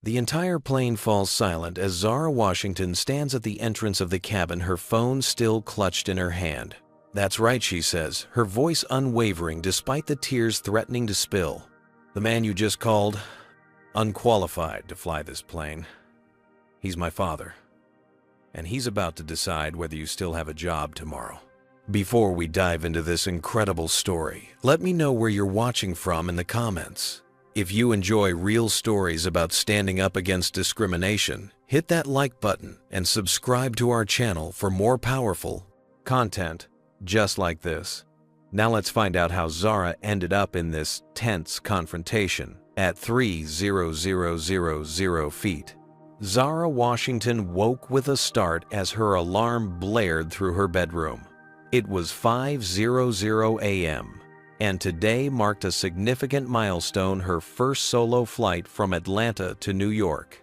The entire plane falls silent as Zara Washington stands at the entrance of the cabin, her phone still clutched in her hand. "That's right," she says, her voice unwavering despite the tears threatening to spill. "The man you just called, unqualified to fly this plane. He's my father. And he's about to decide whether you still have a job tomorrow." Before we dive into this incredible story, let me know where you're watching from in the comments. If you enjoy real stories about standing up against discrimination, hit that like button and subscribe to our channel for more powerful content just like this. Now let's find out how Zara ended up in this tense confrontation. At 3,000 feet, Zara Washington woke with a start as her alarm blared through her bedroom. It was 5:00 a.m., and today marked a significant milestone, her first solo flight from Atlanta to New York.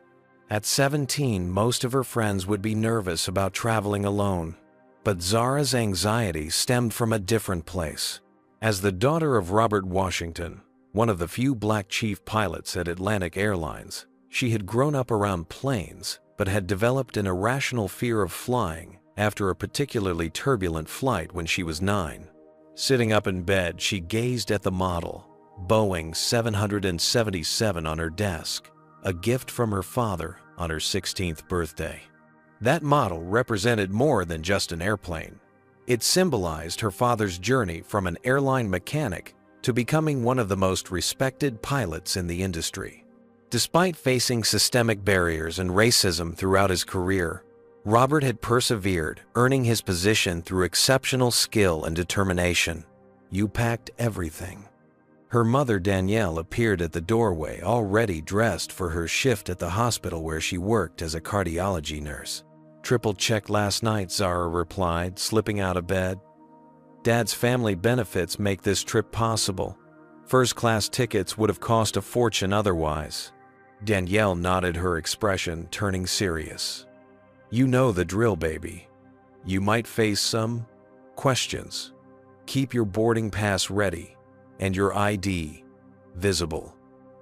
At 17, most of her friends would be nervous about traveling alone, but Zara's anxiety stemmed from a different place. As the daughter of Robert Washington, one of the few black chief pilots at Atlantic Airlines, she had grown up around planes but had developed an irrational fear of flying after a particularly turbulent flight when she was 9. Sitting up in bed, she gazed at the model, Boeing 777, on her desk, a gift from her father on her 16th birthday. That model represented more than just an airplane. It symbolized her father's journey from an airline mechanic to becoming one of the most respected pilots in the industry. Despite facing systemic barriers and racism throughout his career, Robert had persevered, earning his position through exceptional skill and determination. "You packed everything." Her mother, Danielle, appeared at the doorway, already dressed for her shift at the hospital where she worked as a cardiology nurse. "Triple-checked last night," Zara replied, slipping out of bed. "Dad's family benefits make this trip possible. First-class tickets would have cost a fortune otherwise." Danielle nodded, her expression turning serious. "You know the drill, baby. You might face some questions. Keep your boarding pass ready and your ID visible.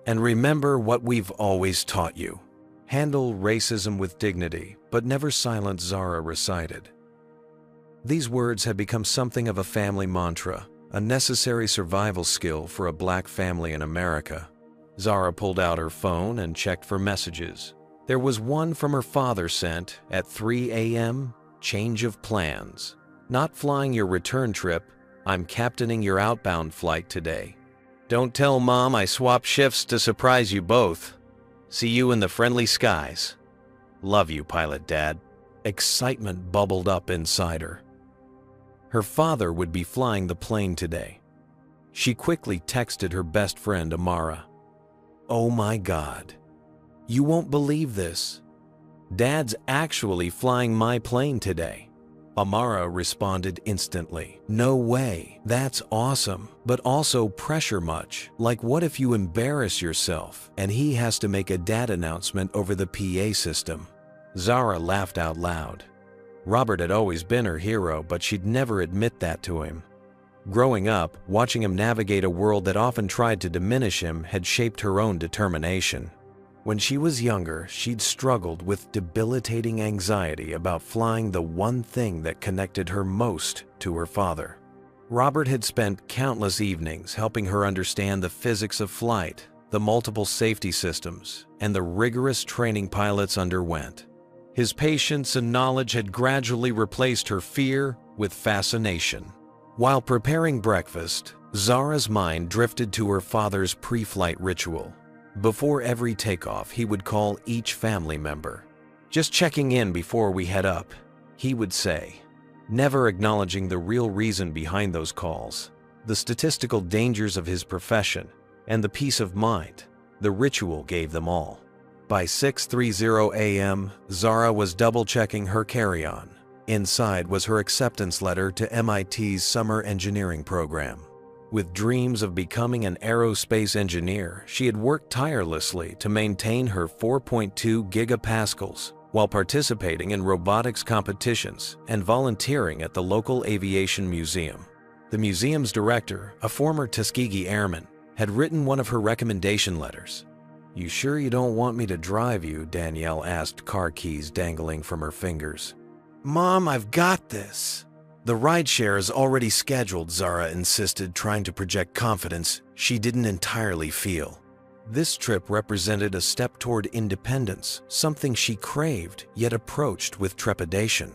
And remember what we've always taught you. Handle racism with dignity, but never silence," Zara recited. These words had become something of a family mantra, a necessary survival skill for a black family in America. Zara pulled out her phone and checked for messages. There was one from her father sent at 3 a.m. "Change of plans. Not flying your return trip. I'm captaining your outbound flight today. Don't tell Mom I swapped shifts to surprise you both. See you in the friendly skies. Love you, Pilot Dad." Excitement bubbled up inside her. Her father would be flying the plane today. She quickly texted her best friend, Amara. "Oh my God. You won't believe this. Dad's actually flying my plane today." Amara responded instantly. "No way. That's awesome. But also pressure much. Like, what if you embarrass yourself and he has to make a dad announcement over the PA system?" Zara laughed out loud. Robert had always been her hero, but she'd never admit that to him. Growing up, watching him navigate a world that often tried to diminish him had shaped her own determination. When she was younger, she'd struggled with debilitating anxiety about flying, the one thing that connected her most to her father. Robert had spent countless evenings helping her understand the physics of flight, the multiple safety systems, and the rigorous training pilots underwent. His patience and knowledge had gradually replaced her fear with fascination. While preparing breakfast, Zara's mind drifted to her father's pre-flight ritual. Before every takeoff, he would call each family member. "Just checking in before we head up," he would say, never acknowledging the real reason behind those calls, the statistical dangers of his profession, and the peace of mind the ritual gave them all. By 6:30 a.m., Zara was double-checking her carry-on. Inside was her acceptance letter to MIT's summer engineering program. With dreams of becoming an aerospace engineer, she had worked tirelessly to maintain her 4.2 gigapascals while participating in robotics competitions and volunteering at the local aviation museum. The museum's director, a former Tuskegee airman, had written one of her recommendation letters. "You sure you don't want me to drive you?" Danielle asked, car keys dangling from her fingers. "Mom, I've got this." "The rideshare is already scheduled," Zara insisted, trying to project confidence she didn't entirely feel. This trip represented a step toward independence, something she craved yet approached with trepidation.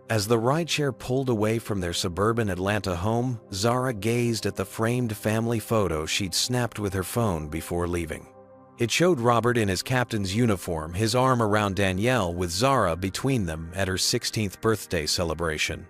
As the rideshare pulled away from their suburban Atlanta home, Zara gazed at the framed family photo she'd snapped with her phone before leaving. It showed Robert in his captain's uniform, his arm around Danielle with Zara between them at her 16th birthday celebration.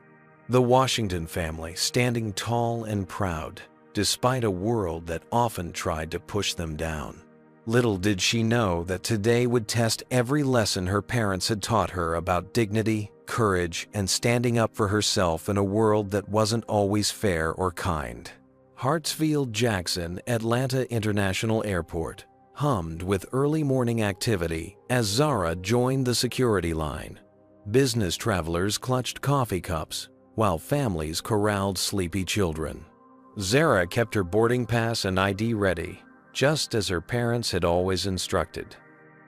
The Washington family standing tall and proud, despite a world that often tried to push them down. Little did she know that today would test every lesson her parents had taught her about dignity, courage, and standing up for herself in a world that wasn't always fair or kind. Hartsfield-Jackson Atlanta International Airport hummed with early morning activity as Zara joined the security line. Business travelers clutched coffee cups, while families corralled sleepy children. Zara kept her boarding pass and ID ready, just as her parents had always instructed.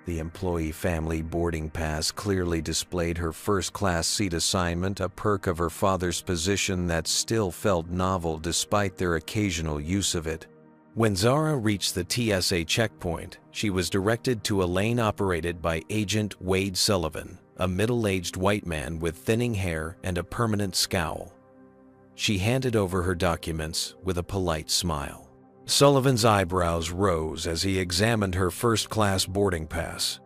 The employee family boarding pass clearly displayed her first-class seat assignment, a perk of her father's position that still felt novel despite their occasional use of it. When Zara reached the TSA checkpoint, she was directed to a lane operated by Agent Wade Sullivan, a middle-aged white man with thinning hair and a permanent scowl. She handed over her documents with a polite smile. Sullivan's eyebrows rose as he examined her first-class boarding pass.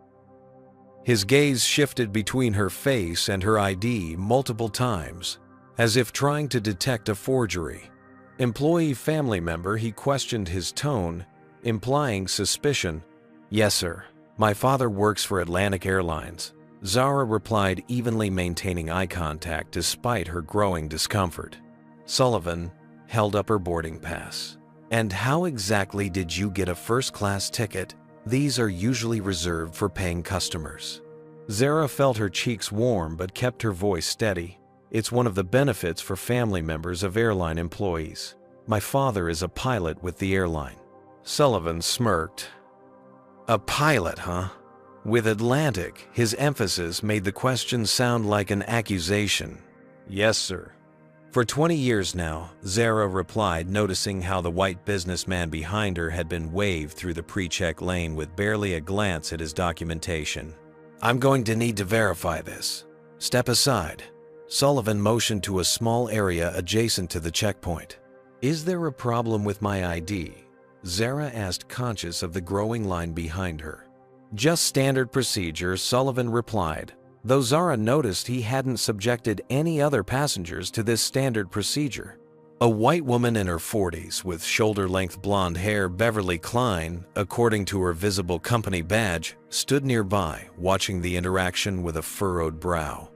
His gaze shifted between her face and her ID multiple times, as if trying to detect a forgery. Employee family member, he questioned his tone, implying suspicion. "Yes, sir. My father works for Atlantic Airlines." Zara replied, evenly maintaining eye contact despite her growing discomfort. Sullivan held up her boarding pass. "And how exactly did you get a first-class ticket? These are usually reserved for paying customers." Zara felt her cheeks warm but kept her voice steady. "It's one of the benefits for family members of airline employees. My father is a pilot with the airline." Sullivan smirked. "A pilot, huh?" With Atlantic, his emphasis made the question sound like an accusation. "Yes, sir." "For 20 years now," Zara replied, noticing how the white businessman behind her had been waved through the pre-check lane with barely a glance at his documentation. "I'm going to need to verify this. Step aside." Sullivan motioned to a small area adjacent to the checkpoint. "Is there a problem with my ID?" Zara asked, conscious of the growing line behind her. "Just standard procedure," Sullivan replied, though Zara noticed he hadn't subjected any other passengers to this standard procedure. A white woman in her 40s with shoulder-length blonde hair, Beverly Klein, according to her visible company badge, stood nearby, watching the interaction with a furrowed brow.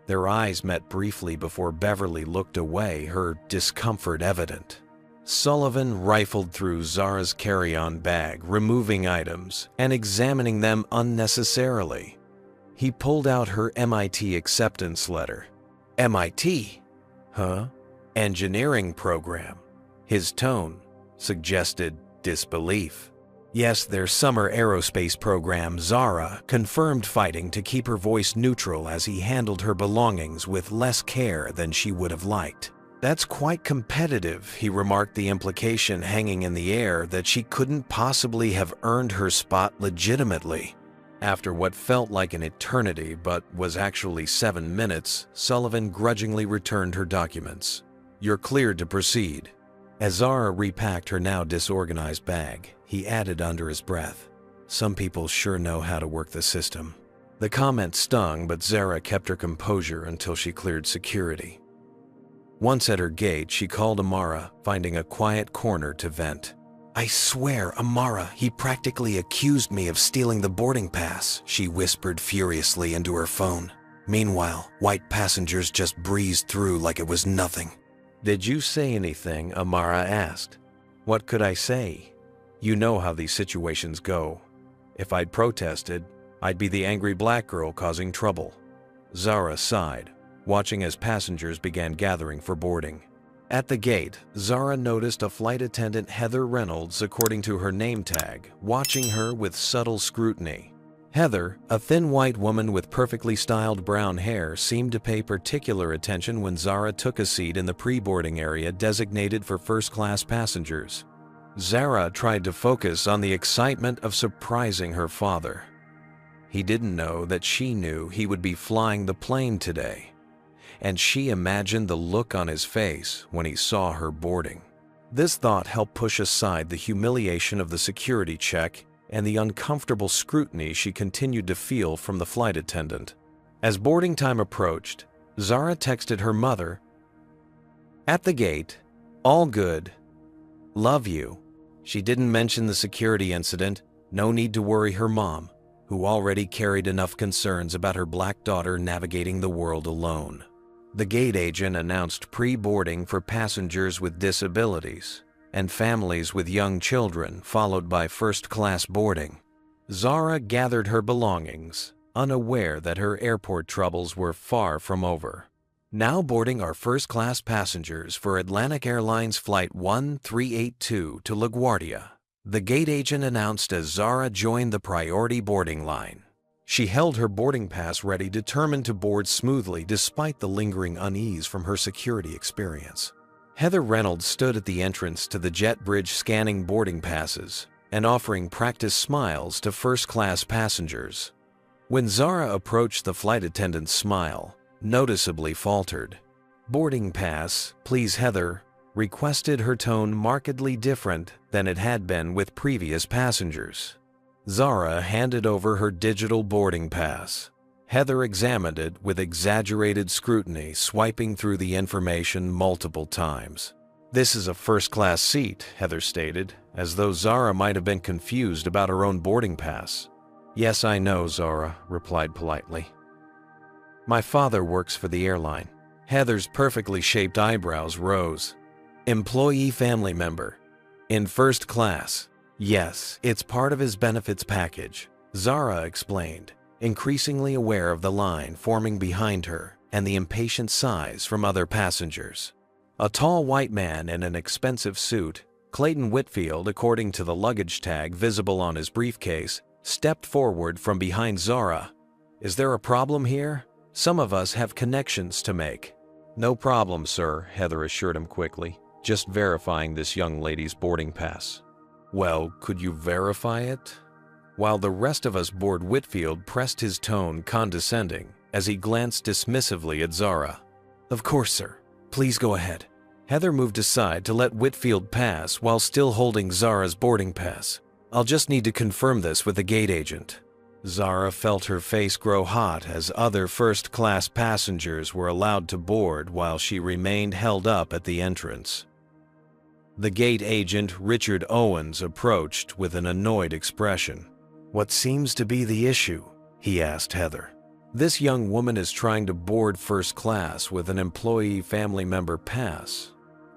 Their eyes met briefly before Beverly looked away, her discomfort evident. Sullivan rifled through Zara's carry-on bag, removing items and examining them unnecessarily. He pulled out her MIT acceptance letter. "MIT? Huh? Engineering program." His tone suggested disbelief. "Yes, their summer aerospace program." Zara confirmed, fighting to keep her voice neutral as he handled her belongings with less care than she would have liked. "That's quite competitive," he remarked, the implication hanging in the air that she couldn't possibly have earned her spot legitimately. After what felt like an eternity but was actually 7 minutes, Sullivan grudgingly returned her documents. "You're cleared to proceed." As Zara repacked her now disorganized bag, he added under his breath, "Some people sure know how to work the system." The comment stung, but Zara kept her composure until she cleared security. Once at her gate, she called Amara, finding a quiet corner to vent. "I swear, Amara, he practically accused me of stealing the boarding pass," she whispered furiously into her phone. Meanwhile, white passengers just breezed through like it was nothing. "Did you say anything?" Amara asked. "What could I say? You know how these situations go. If I'd protested, I'd be the angry black girl causing trouble." Zara sighed, watching as passengers began gathering for boarding. At the gate, Zara noticed a flight attendant, Heather Reynolds, according to her name tag, watching her with subtle scrutiny. Heather, a thin white woman with perfectly styled brown hair, seemed to pay particular attention when Zara took a seat in the pre-boarding area designated for first-class passengers. Zara tried to focus on the excitement of surprising her father. He didn't know that she knew he would be flying the plane today, and she imagined the look on his face when he saw her boarding. This thought helped push aside the humiliation of the security check and the uncomfortable scrutiny she continued to feel from the flight attendant. As boarding time approached, Zara texted her mother, "At the gate, all good. Love you." She didn't mention the security incident. No need to worry her mom, who already carried enough concerns about her black daughter navigating the world alone. The gate agent announced pre-boarding for passengers with disabilities and families with young children, followed by first-class boarding. Zara gathered her belongings, unaware that her airport troubles were far from over. Now boarding our first-class passengers for Atlantic Airlines Flight 1382 to LaGuardia, the gate agent announced as Zara joined the priority boarding line. She held her boarding pass ready, determined to board smoothly despite the lingering unease from her security experience. Heather Reynolds stood at the entrance to the jet bridge, scanning boarding passes and offering practice smiles to first-class passengers. When Zara approached, the flight attendant's smile noticeably faltered. "Boarding pass, please, Heather," requested, her tone markedly different than it had been with previous passengers. Zara handed over her digital boarding pass. Heather examined it with exaggerated scrutiny, swiping through the information multiple times. "This is a first-class seat," Heather stated, as though Zara might have been confused about her own boarding pass. "Yes, I know," Zara replied politely. "My father works for the airline." Heather's perfectly shaped eyebrows rose. "Employee family member. In first class." "Yes, it's part of his benefits package," Zara explained, increasingly aware of the line forming behind her and the impatient sighs from other passengers. A tall white man in an expensive suit, Clayton Whitfield, according to the luggage tag visible on his briefcase, stepped forward from behind Zara. "Is there a problem here? Some of us have connections to make." "No problem, sir," Heather assured him quickly, "just verifying this young lady's boarding pass." "Well, could you verify it?" While the rest of us board, Whitfield pressed his tone condescending as he glanced dismissively at Zara. "Of course, sir. Please go ahead." Heather moved aside to let Whitfield pass while still holding Zara's boarding pass. "I'll just need to confirm this with the gate agent." Zara felt her face grow hot as other first-class passengers were allowed to board while she remained held up at the entrance. The gate agent, Richard Owens, approached with an annoyed expression. "What seems to be the issue?" he asked Heather. "This young woman is trying to board first class with an employee family member pass."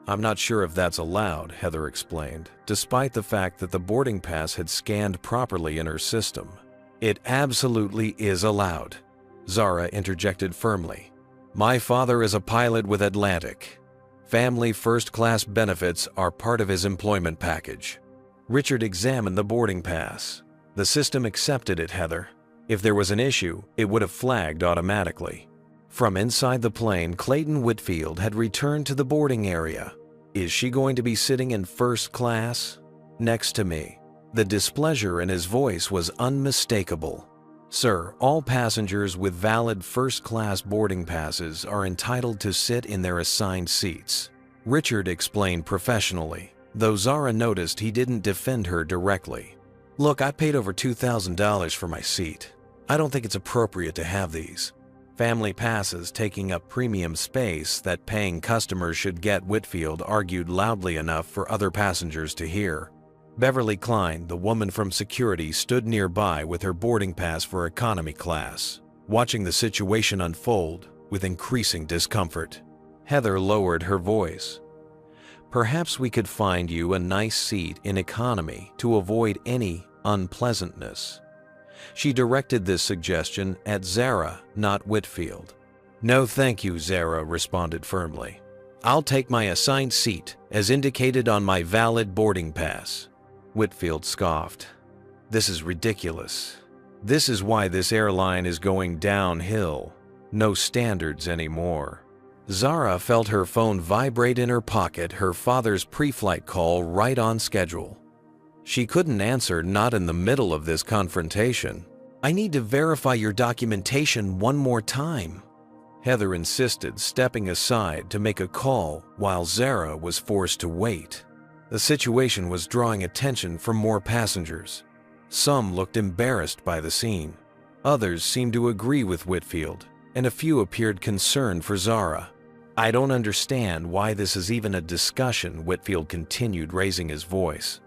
"I'm not sure if that's allowed," Heather explained, despite the fact that the boarding pass had scanned properly in her system. "It absolutely is allowed," Zara interjected firmly. "My father is a pilot with Atlantic. Family first-class benefits are part of his employment package." Richard examined the boarding pass. "The system accepted it, Heather. If there was an issue, it would have flagged automatically." From inside the plane, Clayton Whitfield had returned to the boarding area. "Is she going to be sitting in first class?" "Next to me." The displeasure in his voice was unmistakable. "Sir, all passengers with valid first-class boarding passes are entitled to sit in their assigned seats," Richard explained professionally, though Zara noticed he didn't defend her directly. "Look, I paid over $2,000 for my seat. I don't think it's appropriate to have these family passes taking up premium space that paying customers should get," Whitfield argued loudly enough for other passengers to hear. Beverly Klein, the woman from security, stood nearby with her boarding pass for economy class, watching the situation unfold with increasing discomfort. Heather lowered her voice. "Perhaps we could find you a nice seat in economy to avoid any unpleasantness." She directed this suggestion at Zara, not Whitfield. "No, thank you," Zara responded firmly. I'll take my assigned seat, as indicated on my valid boarding pass. Whitfield scoffed. This is ridiculous. This is why this airline is going downhill. No standards anymore. Zara felt her phone vibrate in her pocket, her father's pre-flight call right on schedule. She couldn't answer, not in the middle of this confrontation. I need to verify your documentation one more time. Heather insisted, stepping aside to make a call while Zara was forced to wait. The situation was drawing attention from more passengers. Some looked embarrassed by the scene. Others seemed to agree with Whitfield, and a few appeared concerned for Zara. I don't understand why this is even a discussion, Whitfield continued, raising his voice.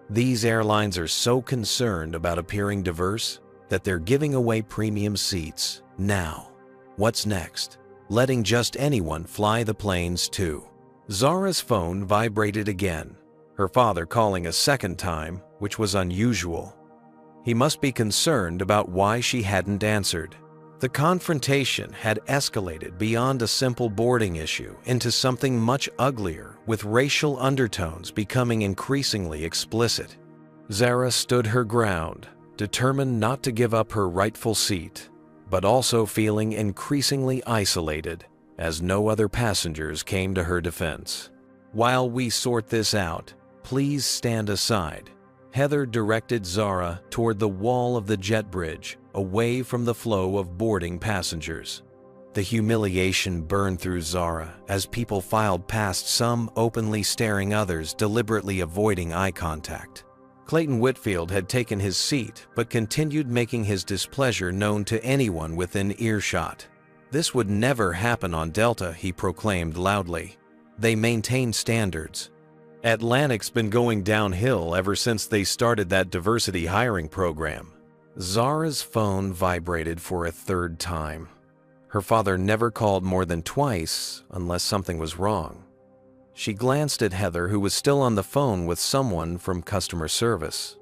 These airlines are so concerned about appearing diverse that they're giving away premium seats. Now, what's next? Letting just anyone fly the planes too. Zara's phone vibrated again, her father calling a second time, which was unusual. He must be concerned about why she hadn't answered. The confrontation had escalated beyond a simple boarding issue into something much uglier, with racial undertones becoming increasingly explicit. Zara stood her ground, determined not to give up her rightful seat, but also feeling increasingly isolated as no other passengers came to her defense. While we sort this out, please stand aside. Heather directed Zara toward the wall of the jet bridge, away from the flow of boarding passengers. The humiliation burned through Zara as people filed past, some openly staring, others deliberately avoiding eye contact. Clayton Whitfield had taken his seat but continued making his displeasure known to anyone within earshot. This would never happen on Delta, he proclaimed loudly. They maintain standards. Atlantic's been going downhill ever since they started that diversity hiring program. Zara's phone vibrated for a third time. Her father never called more than twice unless something was wrong. She glanced at Heather, who was still on the phone with someone from customer service.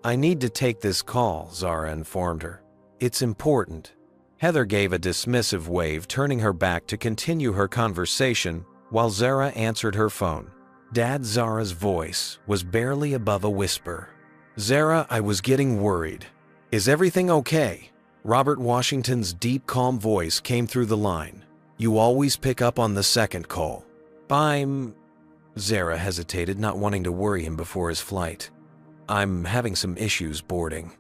I need to take this call, Zara informed her. It's important. Heather gave a dismissive wave, turning her back to continue her conversation while Zara answered her phone. Dad, Zara's voice was barely above a whisper. Zara, I was getting worried. Is everything okay? Robert Washington's deep, calm voice came through the line. You always pick up on the second call. Zara hesitated, not wanting to worry him before his flight. I'm having some issues boarding.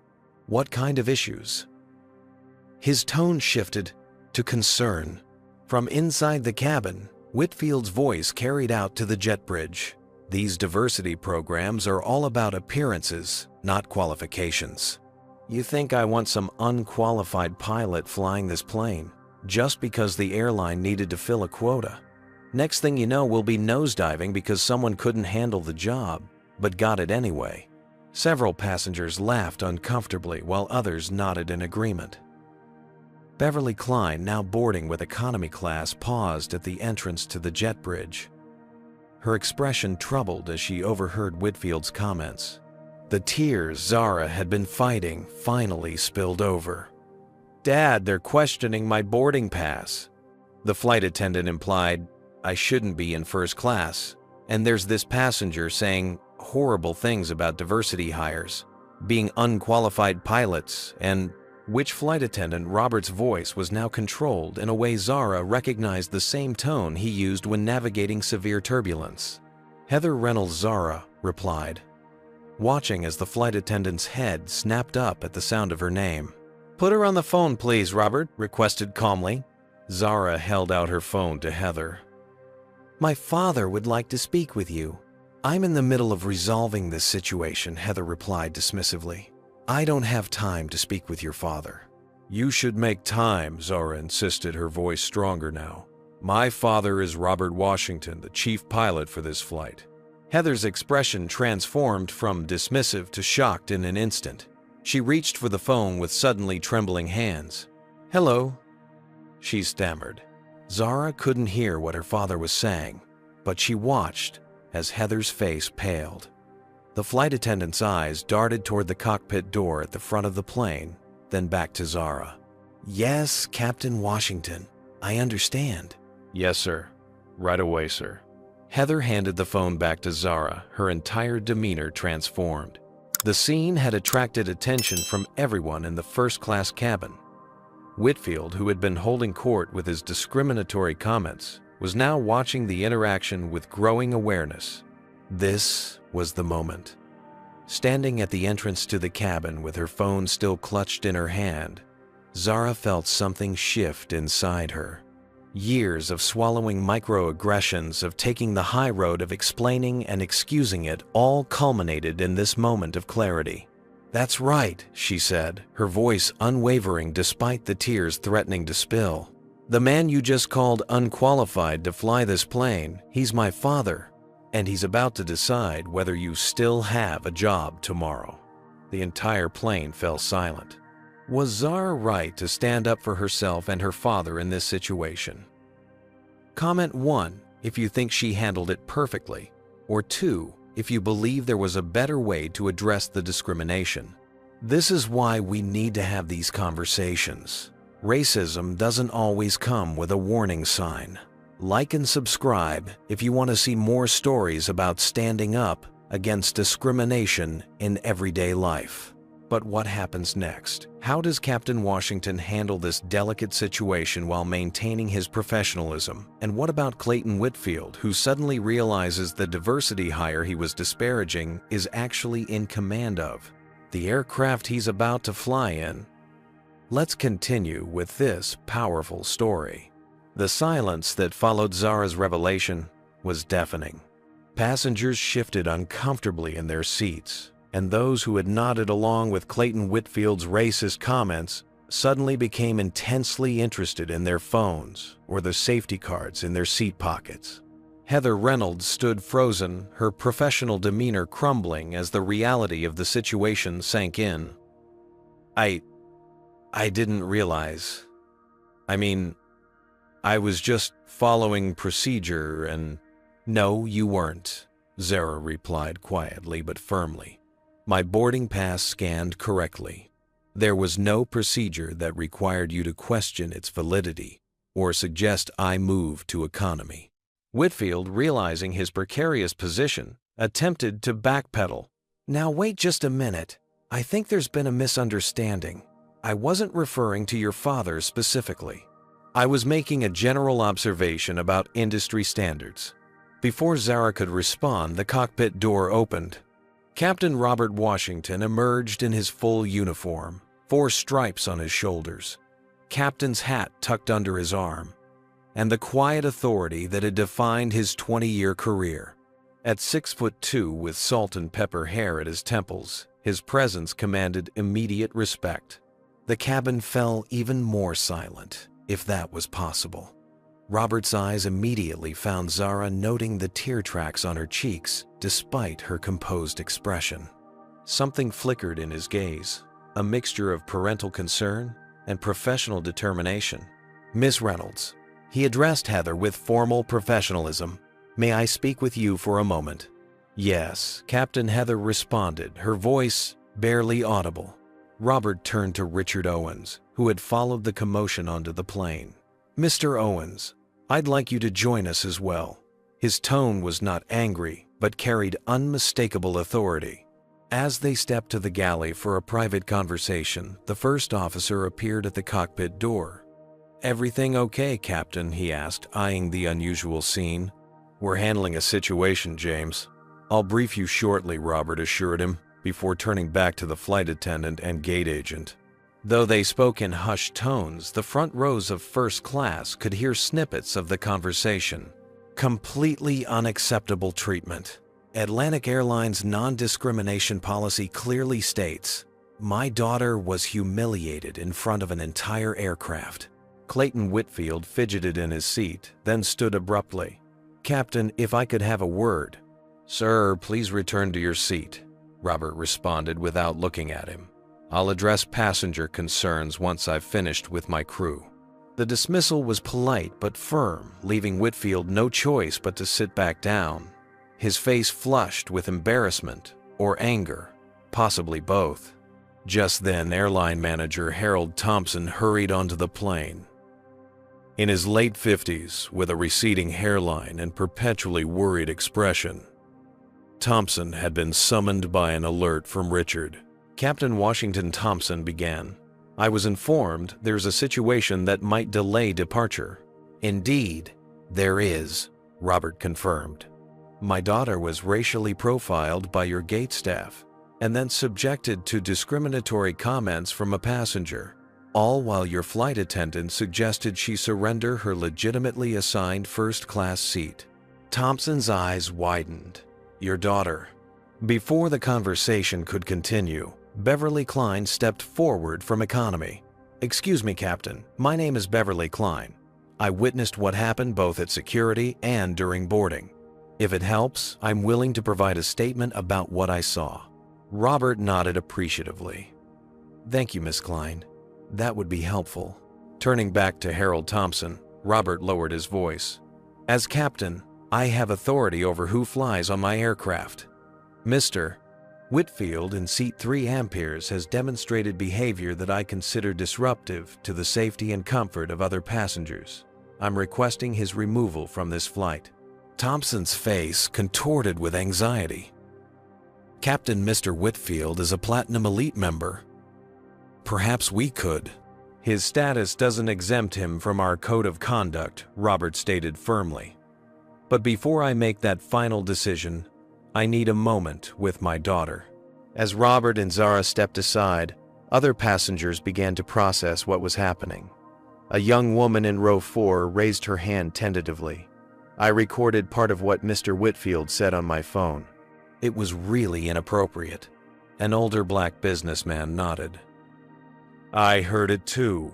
What kind of issues? His tone shifted to concern. From inside the cabin, Whitfield's voice carried out to the jet bridge. These diversity programs are all about appearances, not qualifications. You think I want some unqualified pilot flying this plane just because the airline needed to fill a quota? Next thing you know, we'll be nosediving because someone couldn't handle the job, but got it anyway. Several passengers laughed uncomfortably while others nodded in agreement. Beverly Klein, now boarding with economy class, paused at the entrance to the jet bridge. Her expression troubled as she overheard Whitfield's comments. The tears Zara had been fighting finally spilled over. Dad, they're questioning my boarding pass. The flight attendant implied I shouldn't be in first class, and there's this passenger saying horrible things about diversity hires, being unqualified pilots, and which flight attendant? Robert's voice was now controlled in a way Zara recognized the same tone he used when navigating severe turbulence. Heather Reynolds Zara replied, watching as the flight attendant's head snapped up at the sound of her name. Put her on the phone, please, Robert requested calmly. Zara held out her phone to Heather. My father would like to speak with you. I'm in the middle of resolving this situation, Heather replied dismissively. I don't have time to speak with your father. You should make time, Zara insisted, her voice stronger now. My father is Robert Washington, the chief pilot for this flight. Heather's expression transformed from dismissive to shocked in an instant. She reached for the phone with suddenly trembling hands. Hello, she stammered. Zara couldn't hear what her father was saying, but she watched as Heather's face paled. The flight attendant's eyes darted toward the cockpit door at the front of the plane, then back to Zara. Yes, Captain Washington, I understand. Yes, sir. Right away, sir. Heather handed the phone back to Zara, her entire demeanor transformed. The scene had attracted attention from everyone in the first-class cabin. Whitfield, who had been holding court with his discriminatory comments, was now watching the interaction with growing awareness. This was the moment. Standing at the entrance to the cabin with her phone still clutched in her hand, Zara felt something shift inside her. Years of swallowing microaggressions, of taking the high road of explaining and excusing it, all culminated in this moment of clarity. "That's right," she said, her voice unwavering despite the tears threatening to spill. "The man you just called unqualified to fly this plane, he's my father, and he's about to decide whether you still have a job tomorrow." The entire plane fell silent. Was Zara right to stand up for herself and her father in this situation? Comment 1 if you think she handled it perfectly, or 2 if you believe there was a better way to address the discrimination. This is why we need to have these conversations. Racism doesn't always come with a warning sign. Like and subscribe if you want to see more stories about standing up against discrimination in everyday life. But what happens next? How does Captain Washington handle this delicate situation while maintaining his professionalism? And what about Clayton Whitfield, who suddenly realizes the diversity hire he was disparaging is actually in command of the aircraft he's about to fly in? Let's continue with this powerful story. The silence that followed Zara's revelation was deafening. Passengers shifted uncomfortably in their seats, and those who had nodded along with Clayton Whitfield's racist comments suddenly became intensely interested in their phones or the safety cards in their seat pockets. Heather Reynolds stood frozen, her professional demeanor crumbling as the reality of the situation sank in. I didn't realize. I was just following procedure and—" "No, you weren't," Zara replied quietly but firmly. "My boarding pass scanned correctly. There was no procedure that required you to question its validity or suggest I move to economy." Whitfield, realizing his precarious position, attempted to backpedal. "Now wait just a minute. I think there's been a misunderstanding. I wasn't referring to your father specifically. I was making a general observation about industry standards." Before Zara could respond, the cockpit door opened. Captain Robert Washington emerged in his full uniform, 4 stripes on his shoulders, captain's hat tucked under his arm, and the quiet authority that had defined his 20-year career. At 6'2" with salt and pepper hair at his temples, his presence commanded immediate respect. The cabin fell even more silent, if that was possible. Robert's eyes immediately found Zara noting the tear tracks on her cheeks despite her composed expression. Something flickered in his gaze, a mixture of parental concern and professional determination. "Miss Reynolds," he addressed Heather with formal professionalism, "may I speak with you for a moment?" "Yes," Captain Heather responded, her voice barely audible. Robert turned to Richard Owens, who had followed the commotion onto the plane. "Mr. Owens, I'd like you to join us as well." His tone was not angry, but carried unmistakable authority. As they stepped to the galley for a private conversation, the first officer appeared at the cockpit door. "Everything okay, Captain?" he asked, eyeing the unusual scene. "We're handling a situation, James. I'll brief you shortly," Robert assured him, before turning back to the flight attendant and gate agent. Though they spoke in hushed tones, the front rows of first class could hear snippets of the conversation. "Completely unacceptable treatment. Atlantic Airlines' non-discrimination policy clearly states, my daughter was humiliated in front of an entire aircraft." Clayton Whitfield fidgeted in his seat, then stood abruptly. "Captain, if I could have a word." "Sir, please return to your seat," Robert responded without looking at him. "I'll address passenger concerns once I've finished with my crew." The dismissal was polite but firm, leaving Whitfield no choice but to sit back down. His face flushed with embarrassment or anger, possibly both. Just then, airline manager Harold Thompson hurried onto the plane. in his late 50s with a receding hairline and perpetually worried expression. Thompson had been summoned by an alert from Richard. Captain Washington Thompson began. "I was informed there's a situation that might delay departure." "Indeed, there is," Robert confirmed. "My daughter was racially profiled by your gate staff and then subjected to discriminatory comments from a passenger, all while your flight attendant suggested she surrender her legitimately assigned first-class seat." Thompson's eyes widened. "Your daughter." Before the conversation could continue, Beverly Klein stepped forward from economy. "Excuse me, Captain. My name is Beverly Klein. I witnessed what happened both at security and during boarding. If it helps, I'm willing to provide a statement about what I saw." Robert nodded appreciatively. "Thank you, Miss Klein. That would be helpful." Turning back to Harold Thompson, Robert lowered his voice. "As captain, I have authority over who flies on my aircraft. Mr. Whitfield in seat 3 Amperes has demonstrated behavior that I consider disruptive to the safety and comfort of other passengers. I'm requesting his removal from this flight." Thompson's face contorted with anxiety. "Captain, Mr. Whitfield is a Platinum Elite member. Perhaps we could." "His status doesn't exempt him from our code of conduct," Robert stated firmly. "But before I make that final decision, I need a moment with my daughter." As Robert and Zara stepped aside, other passengers began to process what was happening. A young woman in row 4 raised her hand tentatively. "I recorded part of what Mr. Whitfield said on my phone. It was really inappropriate." An older black businessman nodded. "I heard it too.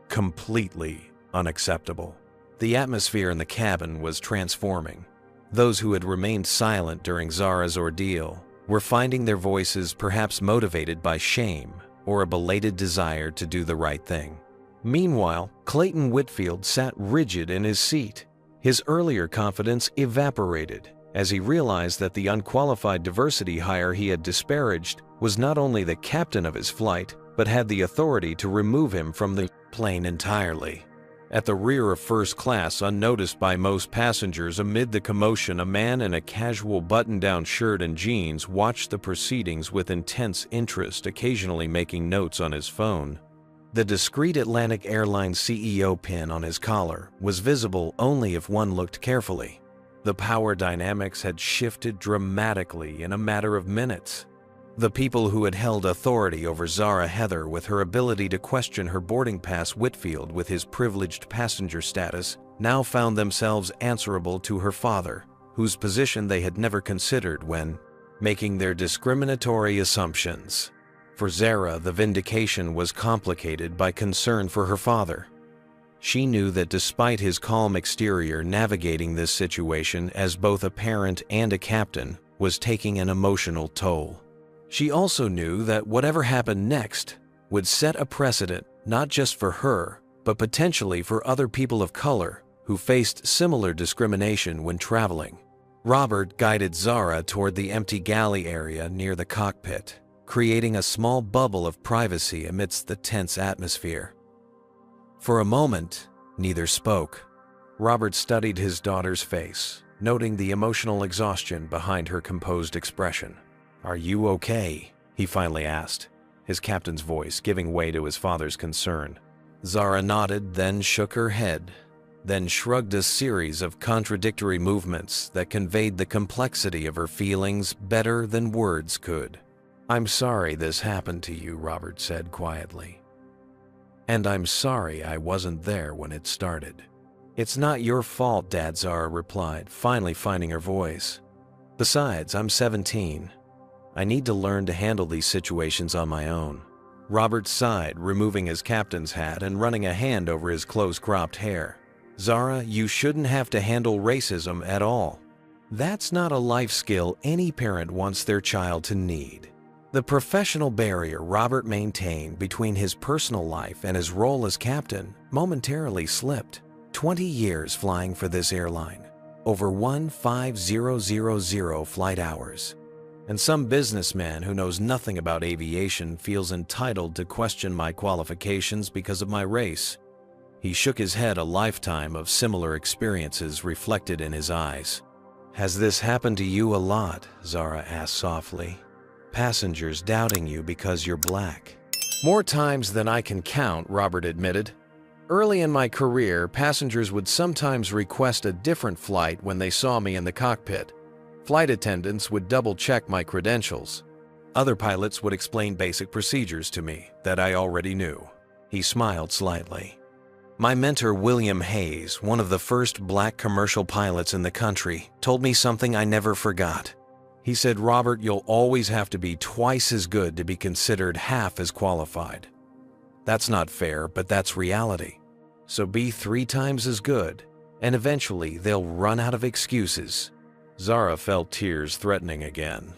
Completely unacceptable." The atmosphere in the cabin was transforming. Those who had remained silent during Zara's ordeal were finding their voices perhaps motivated by shame or a belated desire to do the right thing. Meanwhile, Clayton Whitfield sat rigid in his seat. His earlier confidence evaporated as he realized that the unqualified diversity hire he had disparaged was not only the captain of his flight, but had the authority to remove him from the plane entirely. At the rear of first class, unnoticed by most passengers amid the commotion, a man in a casual button-down shirt and jeans watched the proceedings with intense interest, occasionally making notes on his phone. The discreet Atlantic Airlines CEO pin on his collar was visible only if one looked carefully. The power dynamics had shifted dramatically in a matter of minutes. The people who had held authority over Zara Heather with her ability to question her boarding pass Whitfield with his privileged passenger status now found themselves answerable to her father, whose position they had never considered when making their discriminatory assumptions. For Zara, the vindication was complicated by concern for her father. She knew that despite his calm exterior, navigating this situation as both a parent and a captain was taking an emotional toll. She also knew that whatever happened next would set a precedent not just for her, but potentially for other people of color who faced similar discrimination when traveling. Robert guided Zara toward the empty galley area near the cockpit, creating a small bubble of privacy amidst the tense atmosphere. For a moment, neither spoke. Robert studied his daughter's face, noting the emotional exhaustion behind her composed expression. "Are you okay?" he finally asked, his captain's voice giving way to his father's concern. Zara nodded, then shook her head, then shrugged, a series of contradictory movements that conveyed the complexity of her feelings better than words could. "I'm sorry this happened to you," Robert said quietly. "And I'm sorry I wasn't there when it started." "It's not your fault, Dad," Zara replied, finally finding her voice. "Besides, I'm 17. I need to learn to handle these situations on my own." Robert sighed, removing his captain's hat and running a hand over his close-cropped hair. "Zara, you shouldn't have to handle racism at all. That's not a life skill any parent wants their child to need." The professional barrier Robert maintained between his personal life and his role as captain momentarily slipped. 20 years flying for this airline, over 15,000 flight hours. And some businessman who knows nothing about aviation feels entitled to question my qualifications because of my race. He shook his head, a lifetime of similar experiences reflected in his eyes. "Has this happened to you a lot?" Zara asked softly. "Passengers doubting you because you're black?" "More times than I can count," Robert admitted. "Early in my career, passengers would sometimes request a different flight when they saw me in the cockpit. Flight attendants would double-check my credentials. Other pilots would explain basic procedures to me that I already knew." He smiled slightly. "My mentor, William Hayes, one of the first black commercial pilots in the country, told me something I never forgot. He said, 'Robert, you'll always have to be twice as good to be considered half as qualified. That's not fair, but that's reality. So be 3 times as good, and eventually they'll run out of excuses.'" Zara felt tears threatening again.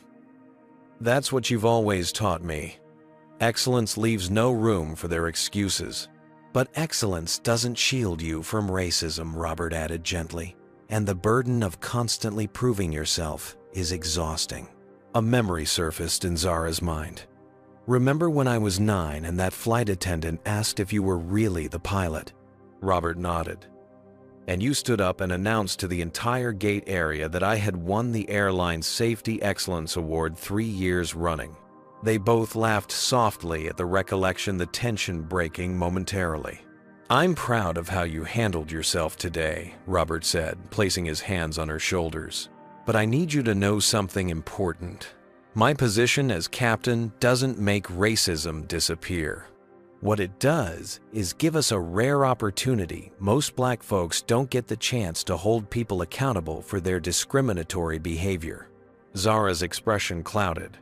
"That's what you've always taught me. Excellence leaves no room for their excuses." "But excellence doesn't shield you from racism," Robert added gently, "and the burden of constantly proving yourself is exhausting." A memory surfaced in Zara's mind. "Remember when I was 9 and that flight attendant asked if you were really the pilot?" Robert nodded. "And you stood up and announced to the entire gate area that I had won the airline's Safety Excellence Award 3 years running." They both laughed softly at the recollection, the tension breaking momentarily. "I'm proud of how you handled yourself today," Robert said, placing his hands on her shoulders. "But I need you to know something important. My position as captain doesn't make racism disappear. What it does is give us a rare opportunity. Most black folks don't get the chance to hold people accountable for their discriminatory behavior." Zara's expression clouded.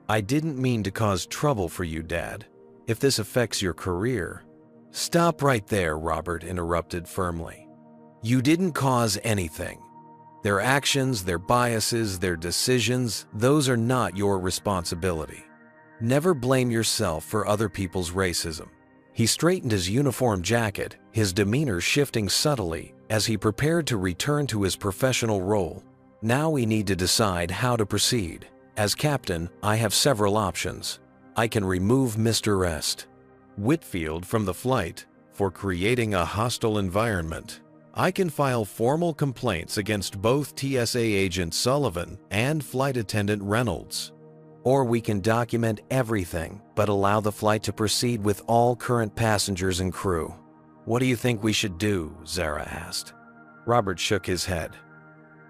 "I didn't mean to cause trouble for you, Dad. If this affects your career—" "Stop right there," Robert interrupted firmly. "You didn't cause anything. Their actions, their biases, their decisions, those are not your responsibility. Never blame yourself for other people's racism." He straightened his uniform jacket, his demeanor shifting subtly as he prepared to return to his professional role. "Now we need to decide how to proceed. As captain, I have several options. I can remove Mr. Whitfield from the flight for creating a hostile environment. I can file formal complaints against both TSA agent Sullivan and flight attendant Reynolds. Or we can document everything but allow the flight to proceed with all current passengers and crew." "What do you think we should do?" Zara asked. Robert shook his head.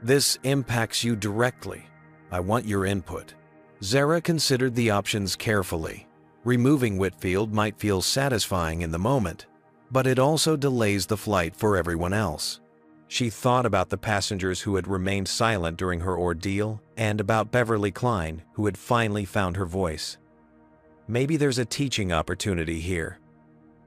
"This impacts you directly. I want your input." Zara considered the options carefully. Removing Whitfield might feel satisfying in the moment, but it also delays the flight for everyone else. She thought about the passengers who had remained silent during her ordeal and about Beverly Klein, who had finally found her voice. Maybe there's a teaching opportunity here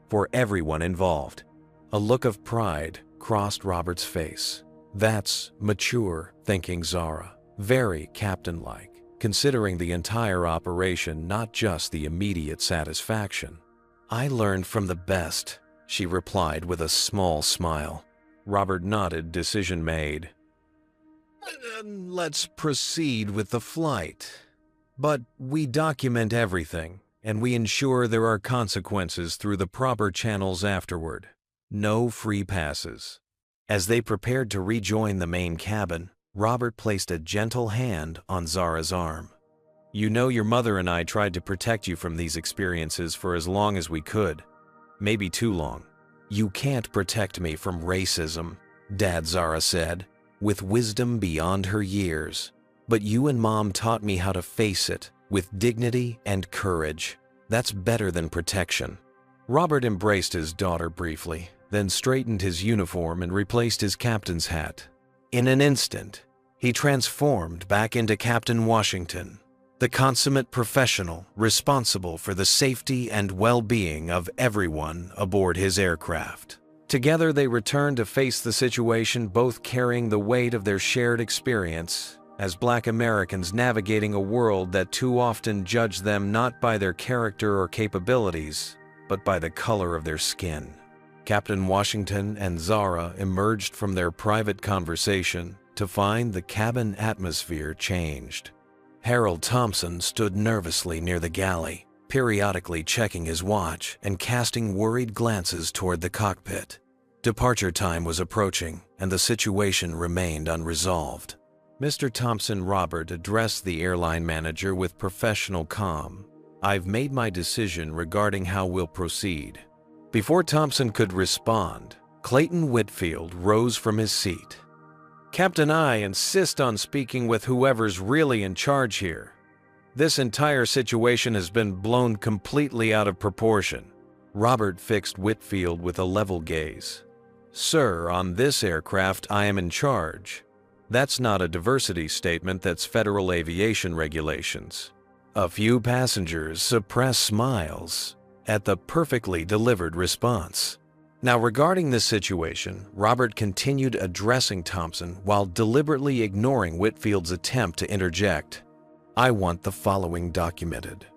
for everyone involved. A look of pride crossed Robert's face. "That's mature thinking, Zara. Very captain-like, considering the entire operation, not just the immediate satisfaction." "I learned from the best," she replied with a small smile. Robert nodded, decision made. "Let's proceed with the flight. But we document everything, and we ensure there are consequences through the proper channels afterward. No free passes." As they prepared to rejoin the main cabin, Robert placed a gentle hand on Zara's arm. "You know, your mother and I tried to protect you from these experiences for as long as we could. Maybe too long." "You can't protect me from racism," Dad, Zara said, with wisdom beyond her years. "But you and Mom taught me how to face it with dignity and courage. That's better than protection." Robert embraced his daughter briefly, then straightened his uniform and replaced his captain's hat. In an instant, he transformed back into Captain Washington, the consummate professional responsible for the safety and well-being of everyone aboard his aircraft. Together they returned to face the situation, both carrying the weight of their shared experience as Black Americans navigating a world that too often judged them not by their character or capabilities, but by the color of their skin. Captain Washington and Zara emerged from their private conversation to find the cabin atmosphere changed. Harold Thompson stood nervously near the galley, periodically checking his watch and casting worried glances toward the cockpit. Departure time was approaching, and the situation remained unresolved. Mr. Thompson Robert addressed the airline manager with professional calm. "I've made my decision regarding how we'll proceed." Before Thompson could respond, Clayton Whitfield rose from his seat. "Captain, I insist on speaking with whoever's really in charge here. This entire situation has been blown completely out of proportion." Robert fixed Whitfield with a level gaze. "Sir, on this aircraft I am in charge. That's not a diversity statement, that's federal aviation regulations." A few passengers suppressed smiles at the perfectly delivered response. Now, regarding this situation, Robert continued addressing Thompson while deliberately ignoring Whitfield's attempt to interject. "I want the following documented.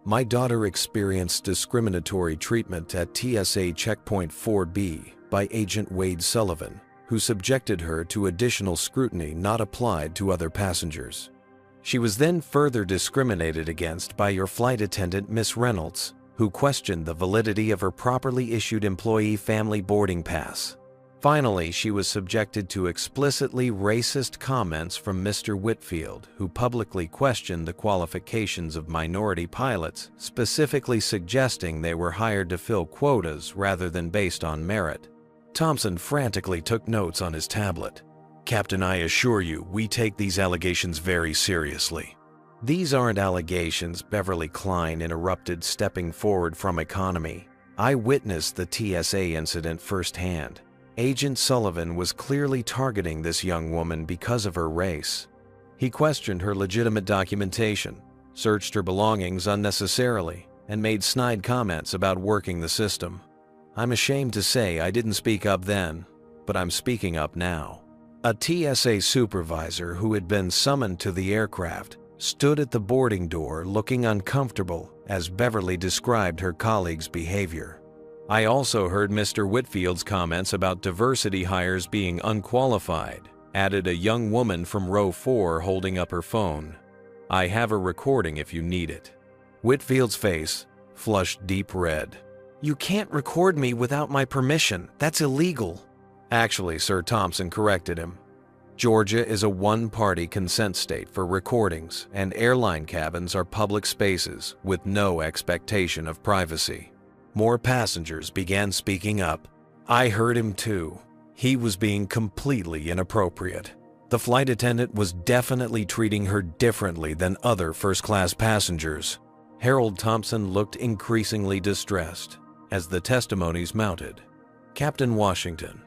My daughter experienced discriminatory treatment at TSA Checkpoint 4B by Agent Wade Sullivan, who subjected her to additional scrutiny not applied to other passengers. She was then further discriminated against by your flight attendant, Miss Reynolds, who questioned the validity of her properly issued employee family boarding pass. Finally, she was subjected to explicitly racist comments from Mr. Whitfield, who publicly questioned the qualifications of minority pilots, specifically suggesting they were hired to fill quotas rather than based on merit." Thompson frantically took notes on his tablet. "Captain, I assure you, we take these allegations very seriously." "These aren't allegations," Beverly Klein interrupted, stepping forward from economy. "I witnessed the TSA incident firsthand. Agent Sullivan was clearly targeting this young woman because of her race. He questioned her legitimate documentation, searched her belongings unnecessarily, and made snide comments about working the system. I'm ashamed to say I didn't speak up then, but I'm speaking up now." A TSA supervisor who had been summoned to the aircraft stood at the boarding door looking uncomfortable as Beverly described her colleague's behavior. "I also heard Mr. Whitfield's comments about diversity hires being unqualified," added a young woman from row 4 holding up her phone. "I have a recording if you need it." Whitfield's face flushed deep red. "You can't record me without my permission. That's illegal." "Actually, Sir," Thompson corrected him, "Georgia is a one-party consent state for recordings, and airline cabins are public spaces with no expectation of privacy." More passengers began speaking up. "I heard him too. He was being completely inappropriate. The flight attendant was definitely treating her differently than other first-class passengers." Harold Thompson looked increasingly distressed as the testimonies mounted. "Captain Washington,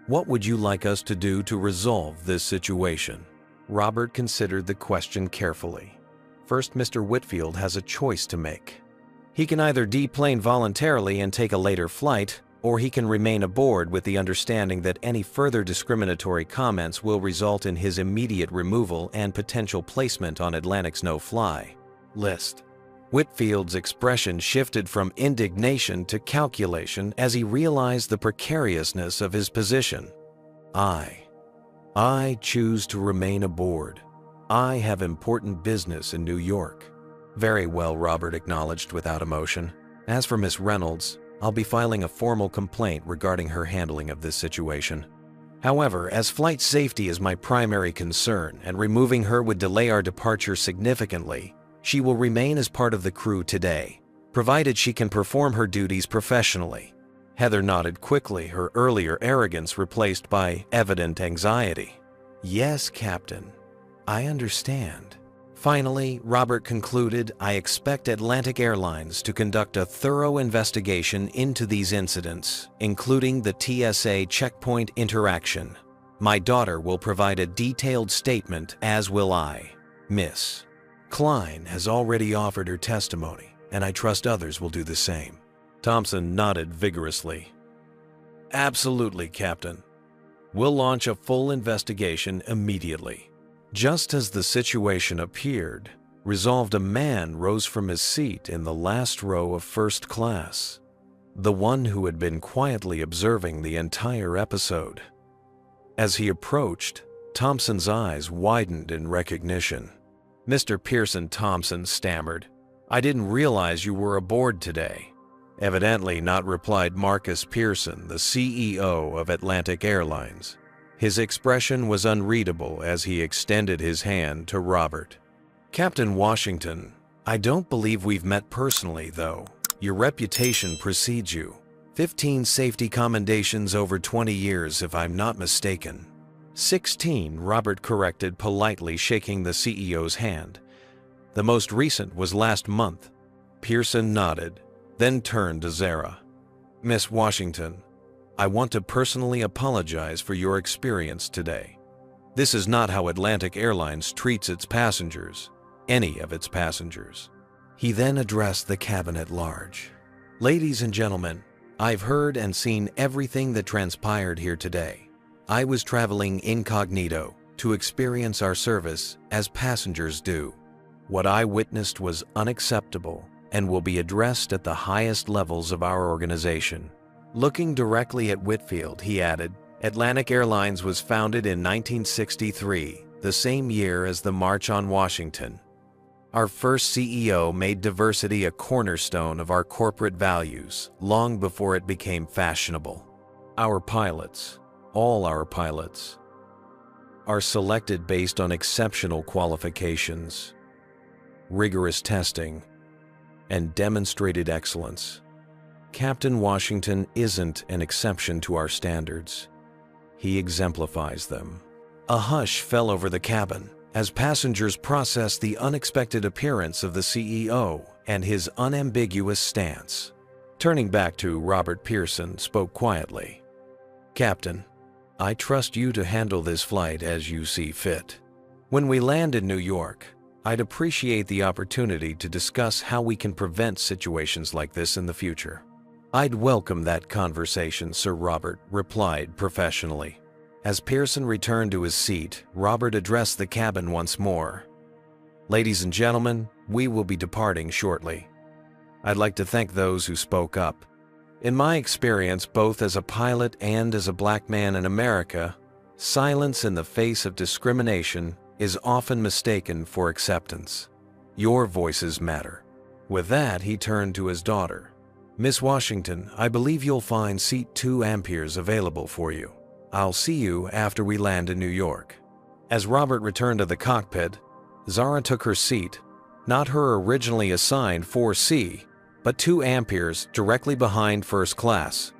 what would you like us to do to resolve this situation?" Robert considered the question carefully. First, Mr. Whitfield has a choice to make. He can either deplane voluntarily and take a later flight, or he can remain aboard with the understanding that any further discriminatory comments will result in his immediate removal and potential placement on Atlantic's no-fly list. Whitfield's expression shifted from indignation to calculation as he realized the precariousness of his position. I choose to remain aboard. I have important business in New York." "Very well," Robert acknowledged without emotion. "As for Miss Reynolds, I'll be filing a formal complaint regarding her handling of this situation. However, as flight safety is my primary concern and removing her would delay our departure significantly, she will remain as part of the crew today, provided she can perform her duties professionally." Heather nodded quickly, her earlier arrogance replaced by evident anxiety. "Yes, Captain, I understand." Finally, Robert concluded, "I expect Atlantic Airlines to conduct a thorough investigation into these incidents, including the TSA checkpoint interaction. My daughter will provide a detailed statement, as will I. Miss Klein has already offered her testimony, and I trust others will do the same." Thompson nodded vigorously. "Absolutely, Captain. We'll launch a full investigation immediately." Just as the situation appeared, resolved, a man rose from his seat in the last row of first class, the one who had been quietly observing the entire episode. As he approached, Thompson's eyes widened in recognition. "Mr. Pearson," Thompson stammered, "I didn't realize you were aboard today." Evidently not, replied Marcus Pearson, the CEO of Atlantic Airlines. His expression was unreadable as he extended his hand to Robert. Captain Washington, I don't believe we've met personally, though. Your reputation precedes you. 15 safety commendations over 20 years, if I'm not mistaken. 16, Robert corrected politely, shaking the CEO's hand. The most recent was last month. Pearson nodded, then turned to Zara. Miss Washington, I want to personally apologize for your experience today. This is not how Atlantic Airlines treats its passengers, any of its passengers. He then addressed the cabin at large. Ladies and gentlemen, I've heard and seen everything that transpired here today. I was traveling incognito to experience our service as passengers do. What I witnessed was unacceptable and will be addressed at the highest levels of our organization. Looking directly at Whitfield, he added, Atlantic Airlines was founded in 1963, the same year as the March on Washington. Our first CEO made diversity a cornerstone of our corporate values long before it became fashionable. Our pilots, all our pilots, are selected based on exceptional qualifications, rigorous testing, and demonstrated excellence. Captain Washington isn't an exception to our standards. He exemplifies them. A hush fell over the cabin as passengers processed the unexpected appearance of the CEO and his unambiguous stance. Turning back to Robert, Pearson spoke quietly. Captain, I trust you to handle this flight as you see fit. When we land in New York, I'd appreciate the opportunity to discuss how we can prevent situations like this in the future. I'd welcome that conversation, Sir Robert replied professionally. As Pearson returned to his seat, Robert addressed the cabin once more. Ladies and gentlemen, we will be departing shortly. I'd like to thank those who spoke up. In my experience, both as a pilot and as a black man in America, silence in the face of discrimination is often mistaken for acceptance. Your voices matter. With that, he turned to his daughter. Miss Washington, I believe you'll find seat 2 amperes available for you. I'll see you after we land in New York. As Robert returned to the cockpit, Zara took her seat, not her originally assigned 4C, but 2 amperes directly behind first class.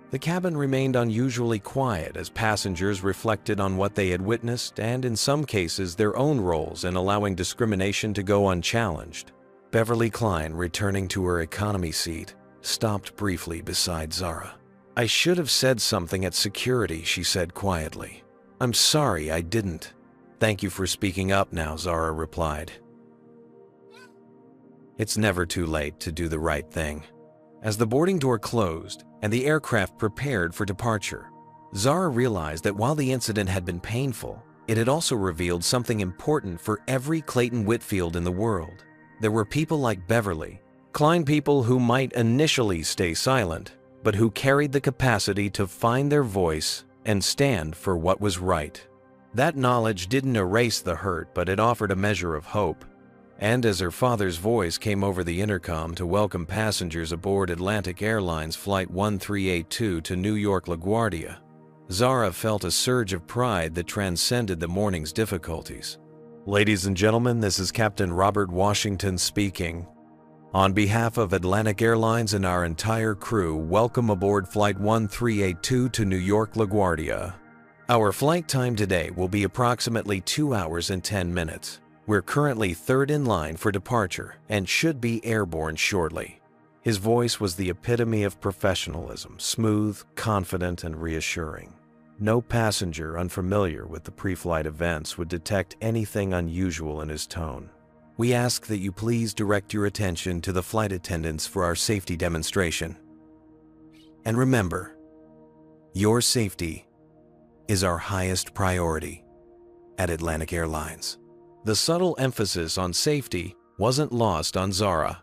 The cabin remained unusually quiet as passengers reflected on what they had witnessed and, in some cases, their own roles in allowing discrimination to go unchallenged. Beverly Klein, returning to her economy seat, stopped briefly beside Zara. I should have said something at security, she said quietly. I'm sorry I didn't. Thank you for speaking up now, Zara replied. It's never too late to do the right thing. As the boarding door closed and the aircraft prepared for departure, Zara realized that while the incident had been painful, it had also revealed something important for every Clayton Whitfield in the world. There were people like Beverly, Klein, people who might initially stay silent, but who carried the capacity to find their voice and stand for what was right. That knowledge didn't erase the hurt, but it offered a measure of hope. And as her father's voice came over the intercom to welcome passengers aboard Atlantic Airlines Flight 1382 to New York LaGuardia, Zara felt a surge of pride that transcended the morning's difficulties. Ladies and gentlemen, this is Captain Robert Washington speaking. On behalf of Atlantic Airlines and our entire crew, welcome aboard Flight 1382 to New York LaGuardia. Our flight time today will be approximately 2 hours and 10 minutes. We're currently third in line for departure and should be airborne shortly. His voice was the epitome of professionalism, smooth, confident, and reassuring. No passenger unfamiliar with the pre-flight events would detect anything unusual in his tone. We ask that you please direct your attention to the flight attendants for our safety demonstration. And remember, your safety is our highest priority at Atlantic Airlines. The subtle emphasis on safety wasn't lost on Zara.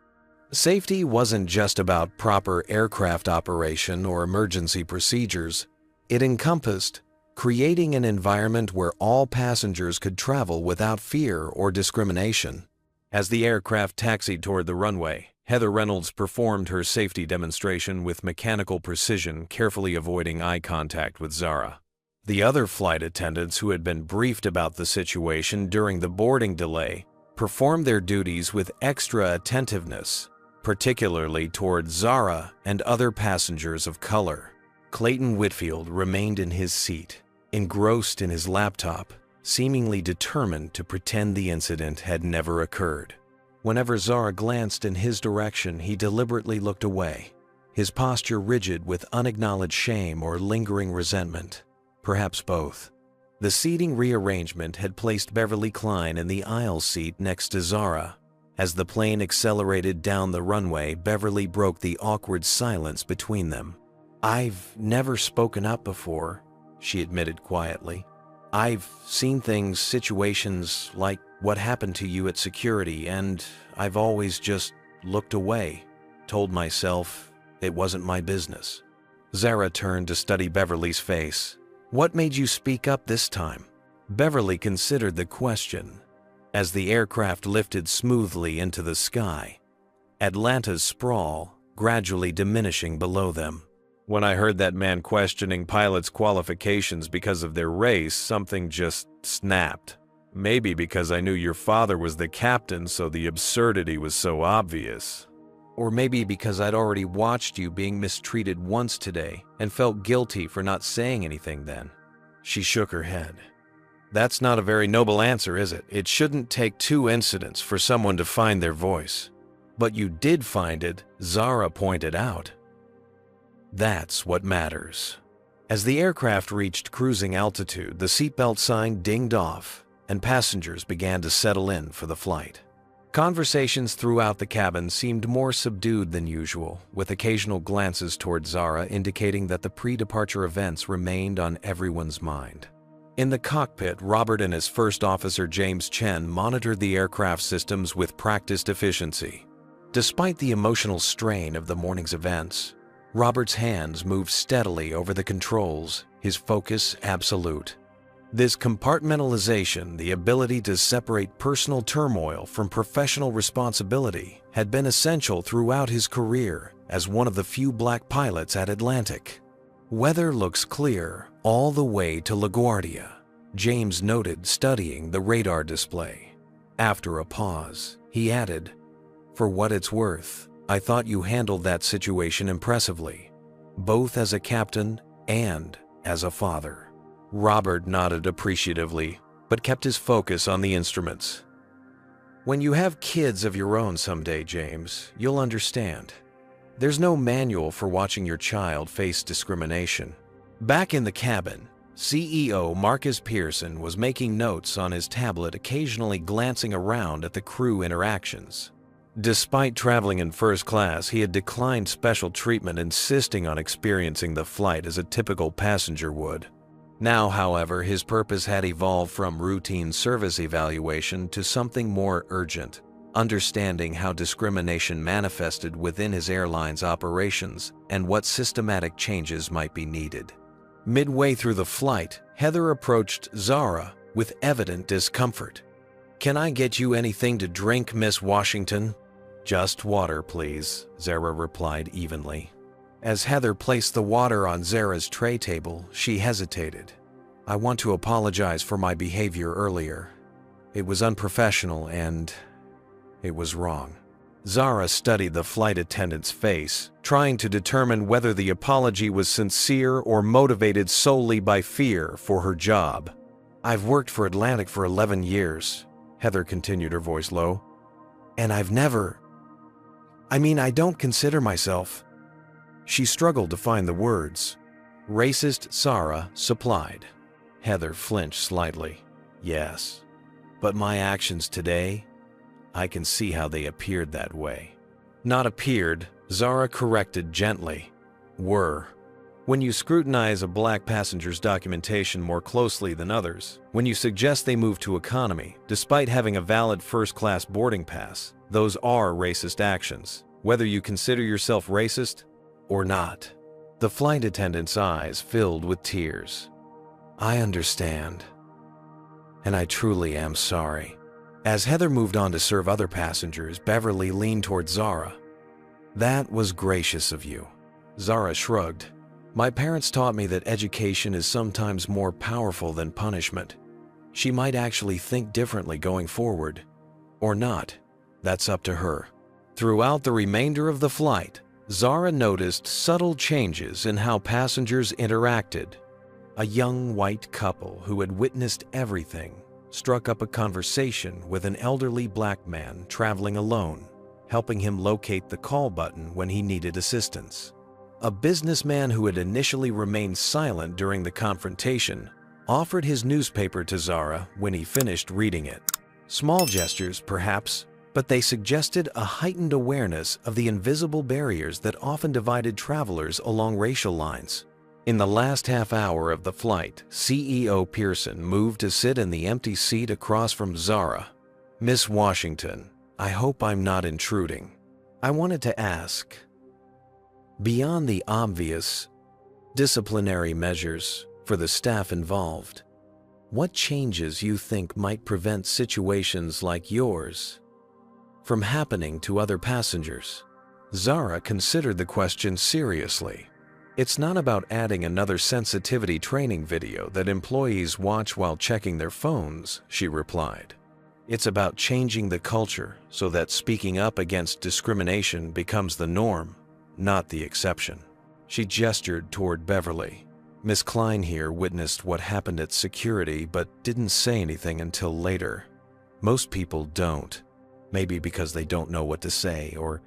Safety wasn't just about proper aircraft operation or emergency procedures. It encompassed creating an environment where all passengers could travel without fear or discrimination. As the aircraft taxied toward the runway, Heather Reynolds performed her safety demonstration with mechanical precision, carefully avoiding eye contact with Zara. The other flight attendants who had been briefed about the situation during the boarding delay performed their duties with extra attentiveness, particularly toward Zara and other passengers of color. Clayton Whitfield remained in his seat, engrossed in his laptop, seemingly determined to pretend the incident had never occurred. Whenever Zara glanced in his direction, he deliberately looked away, his posture rigid with unacknowledged shame or lingering resentment, perhaps both. The seating rearrangement had placed Beverly Klein in the aisle seat next to Zara. As the plane accelerated down the runway, Beverly broke the awkward silence between them. "I've never spoken up before," she admitted quietly. "I've seen things, situations like what happened to you at security, and I've always just looked away, told myself it wasn't my business." Zara turned to study Beverly's face. "What made you speak up this time?" Beverly considered the question as the aircraft lifted smoothly into the sky, Atlanta's sprawl gradually diminishing below them. "When I heard that man questioning pilots' qualifications because of their race, something just snapped. Maybe because I knew your father was the captain, so the absurdity was so obvious. Or maybe because I'd already watched you being mistreated once today and felt guilty for not saying anything then." She shook her head. "That's not a very noble answer, is it? It shouldn't take two incidents for someone to find their voice." "But you did find it," Zara pointed out. "That's what matters." As the aircraft reached cruising altitude, the seatbelt sign dinged off, and passengers began to settle in for the flight. Conversations throughout the cabin seemed more subdued than usual, with occasional glances toward Zara indicating that the pre-departure events remained on everyone's mind. In the cockpit, Robert and his first officer James Chen monitored the aircraft systems with practiced efficiency. Despite the emotional strain of the morning's events, Robert's hands moved steadily over the controls, his focus absolute. This compartmentalization, the ability to separate personal turmoil from professional responsibility, had been essential throughout his career as one of the few black pilots at Atlantic. "Weather looks clear all the way to LaGuardia," James noted, studying the radar display. After a pause, he added, "For what it's worth, I thought you handled that situation impressively, both as a captain and as a father." Robert nodded appreciatively, but kept his focus on the instruments. "When you have kids of your own someday, James, you'll understand. There's no manual for watching your child face discrimination." Back in the cabin, CEO Marcus Pearson was making notes on his tablet, occasionally glancing around at the crew interactions. Despite traveling in first class, he had declined special treatment, insisting on experiencing the flight as a typical passenger would. Now, however, his purpose had evolved from routine service evaluation to something more urgent, understanding how discrimination manifested within his airline's operations and what systematic changes might be needed. Midway through the flight, Heather approached Zara with evident discomfort. "Can I get you anything to drink, Miss Washington?" "Just water, please," Zara replied evenly. As Heather placed the water on Zara's tray table, she hesitated. "I want to apologize for my behavior earlier. It was unprofessional and it was wrong." Zara studied the flight attendant's face, trying to determine whether the apology was sincere or motivated solely by fear for her job. "I've worked for Atlantic for 11 years, Heather continued, her voice low. "And I don't consider myself—" She struggled to find the words. Racist Zara supplied. Heather flinched slightly. "Yes, but my actions today, I can see how they appeared that way." "Not appeared," Zara corrected gently. "Were. When you scrutinize a black passenger's documentation more closely than others, when you suggest they move to economy, despite having a valid first-class boarding pass, those are racist actions, whether you consider yourself racist or not." The flight attendant's eyes filled with tears. "I understand, and I truly am sorry." As Heather moved on to serve other passengers, Beverly leaned toward Zara. That was gracious of you. Zara shrugged. My parents taught me that education is sometimes more powerful than punishment. She might actually think differently going forward. Or not. That's up to her. Throughout the remainder of the flight, Zara noticed subtle changes in how passengers interacted. A young white couple who had witnessed everything struck up a conversation with an elderly black man traveling alone, helping him locate the call button when he needed assistance. A businessman who had initially remained silent during the confrontation offered his newspaper to Zara when he finished reading it. Small gestures, perhaps, but they suggested a heightened awareness of the invisible barriers that often divided travelers along racial lines. In the last half hour of the flight, CEO Pearson moved to sit in the empty seat across from Zara. Miss Washington, I hope I'm not intruding. I wanted to ask, beyond the obvious disciplinary measures for the staff involved, what changes you think might prevent situations like yours from happening to other passengers? Zara considered the question seriously. It's not about adding another sensitivity training video that employees watch while checking their phones, she replied. It's about changing the culture so that speaking up against discrimination becomes the norm, not the exception. She gestured toward Beverly. Miss Klein here witnessed what happened at security but didn't say anything until later. Most people don't. Maybe because they don't know what to say, or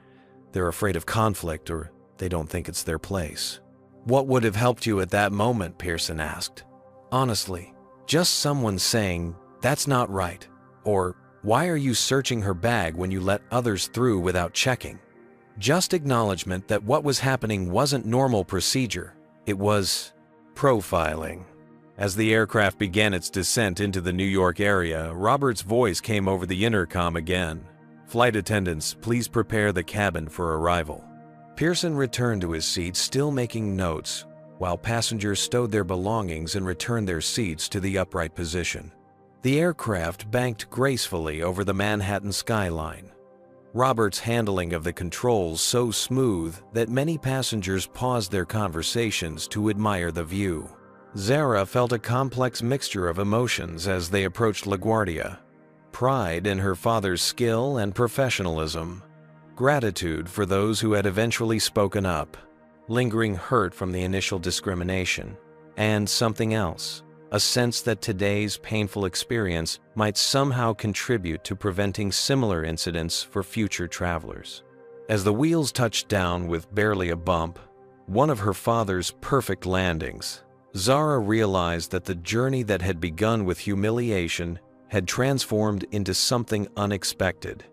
they're afraid of conflict, or they don't think it's their place. What would have helped you at that moment? Pearson asked. Honestly, just someone saying, that's not right, or why are you searching her bag when you let others through without checking? Just acknowledgement that what was happening wasn't normal procedure. It was profiling. As the aircraft began its descent into the New York area, Robert's voice came over the intercom again. Flight attendants, please prepare the cabin for arrival. Pearson returned to his seat, still making notes, while passengers stowed their belongings and returned their seats to the upright position. The aircraft banked gracefully over the Manhattan skyline. Robert's handling of the controls so smooth that many passengers paused their conversations to admire the view. Zara felt a complex mixture of emotions as they approached LaGuardia. Pride in her father's skill and professionalism, gratitude for those who had eventually spoken up, lingering hurt from the initial discrimination, and something else, a sense that today's painful experience might somehow contribute to preventing similar incidents for future travelers. As the wheels touched down with barely a bump, one of her father's perfect landings, Zara realized that the journey that had begun with humiliation had transformed into something unexpected.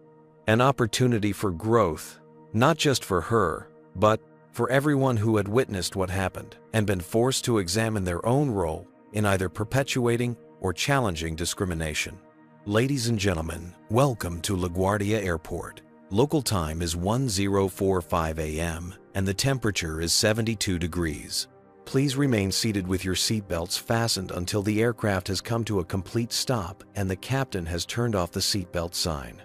An opportunity for growth, not just for her, but for everyone who had witnessed what happened and been forced to examine their own role in either perpetuating or challenging discrimination. Ladies and gentlemen, welcome to LaGuardia Airport. Local time is 10:45 a.m. and the temperature is 72 degrees. Please remain seated with your seatbelts fastened until the aircraft has come to a complete stop and the captain has turned off the seatbelt sign.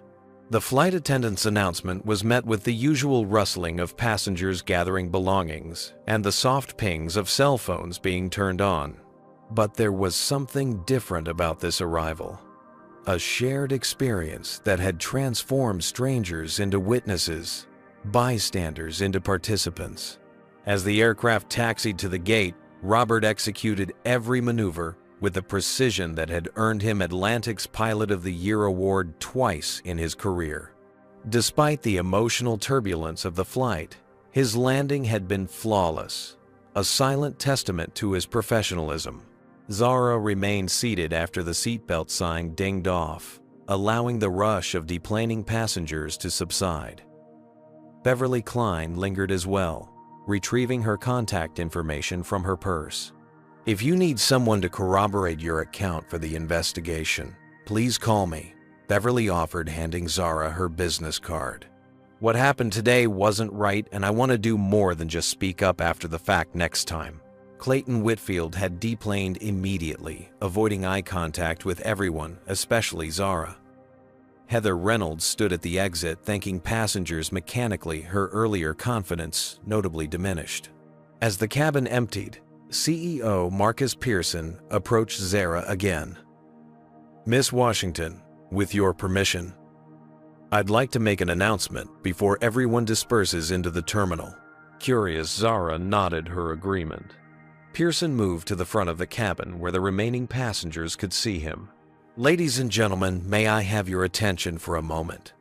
The flight attendant's announcement was met with the usual rustling of passengers gathering belongings and the soft pings of cell phones being turned on. But there was something different about this arrival. A shared experience that had transformed strangers into witnesses, bystanders into participants. As the aircraft taxied to the gate, Robert executed every maneuver with the precision that had earned him Atlantic's Pilot of the Year award twice in his career. Despite the emotional turbulence of the flight, his landing had been flawless, a silent testament to his professionalism. Zara remained seated after the seatbelt sign dinged off, allowing the rush of deplaning passengers to subside. Beverly Klein lingered as well, retrieving her contact information from her purse. If you need someone to corroborate your account for the investigation, please call me, Beverly offered, handing Zara her business card. What happened today wasn't right, and I want to do more than just speak up after the fact next time. Clayton Whitfield had deplaned immediately, avoiding eye contact with everyone, especially Zara. Heather Reynolds stood at the exit, thanking passengers mechanically, her earlier confidence notably diminished. As the cabin emptied, CEO Marcus Pearson approached Zara again. "Miss Washington, with your permission, I'd like to make an announcement before everyone disperses into the terminal." Curious, Zara nodded her agreement. Pearson moved to the front of the cabin where the remaining passengers could see him. "Ladies and gentlemen, may I have your attention for a moment?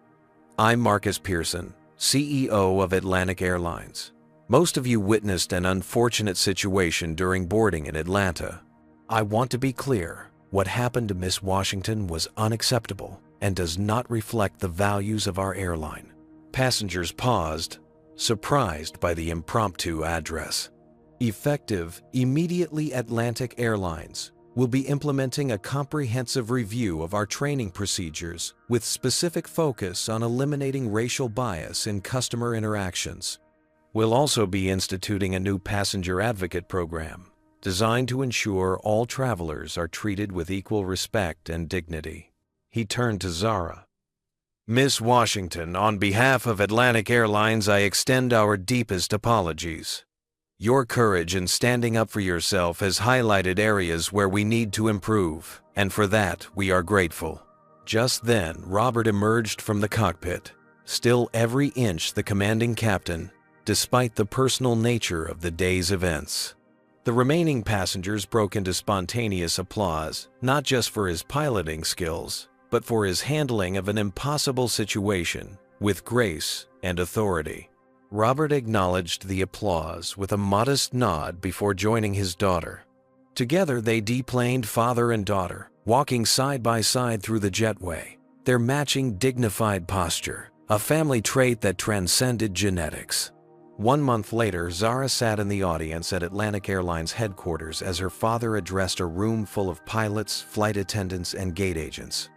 I'm Marcus Pearson, CEO of Atlantic Airlines. Most of you witnessed an unfortunate situation during boarding in Atlanta. I want to be clear, what happened to Miss Washington was unacceptable and does not reflect the values of our airline." Passengers paused, surprised by the impromptu address. Effective immediately, Atlantic Airlines will be implementing a comprehensive review of our training procedures with specific focus on eliminating racial bias in customer interactions. We'll also be instituting a new passenger advocate program designed to ensure all travelers are treated with equal respect and dignity. He turned to Zara. "Miss Washington, on behalf of Atlantic Airlines, I extend our deepest apologies. Your courage in standing up for yourself has highlighted areas where we need to improve, and for that we are grateful." Just then, Robert emerged from the cockpit, still every inch the commanding captain, despite the personal nature of the day's events. The remaining passengers broke into spontaneous applause, not just for his piloting skills, but for his handling of an impossible situation with grace and authority. Robert acknowledged the applause with a modest nod before joining his daughter. Together they deplaned father and daughter, walking side by side through the jetway, their matching dignified posture, a family trait that transcended genetics. 1 month later, Zara sat in the audience at Atlantic Airlines headquarters as her father addressed a room full of pilots, flight attendants, and gate agents.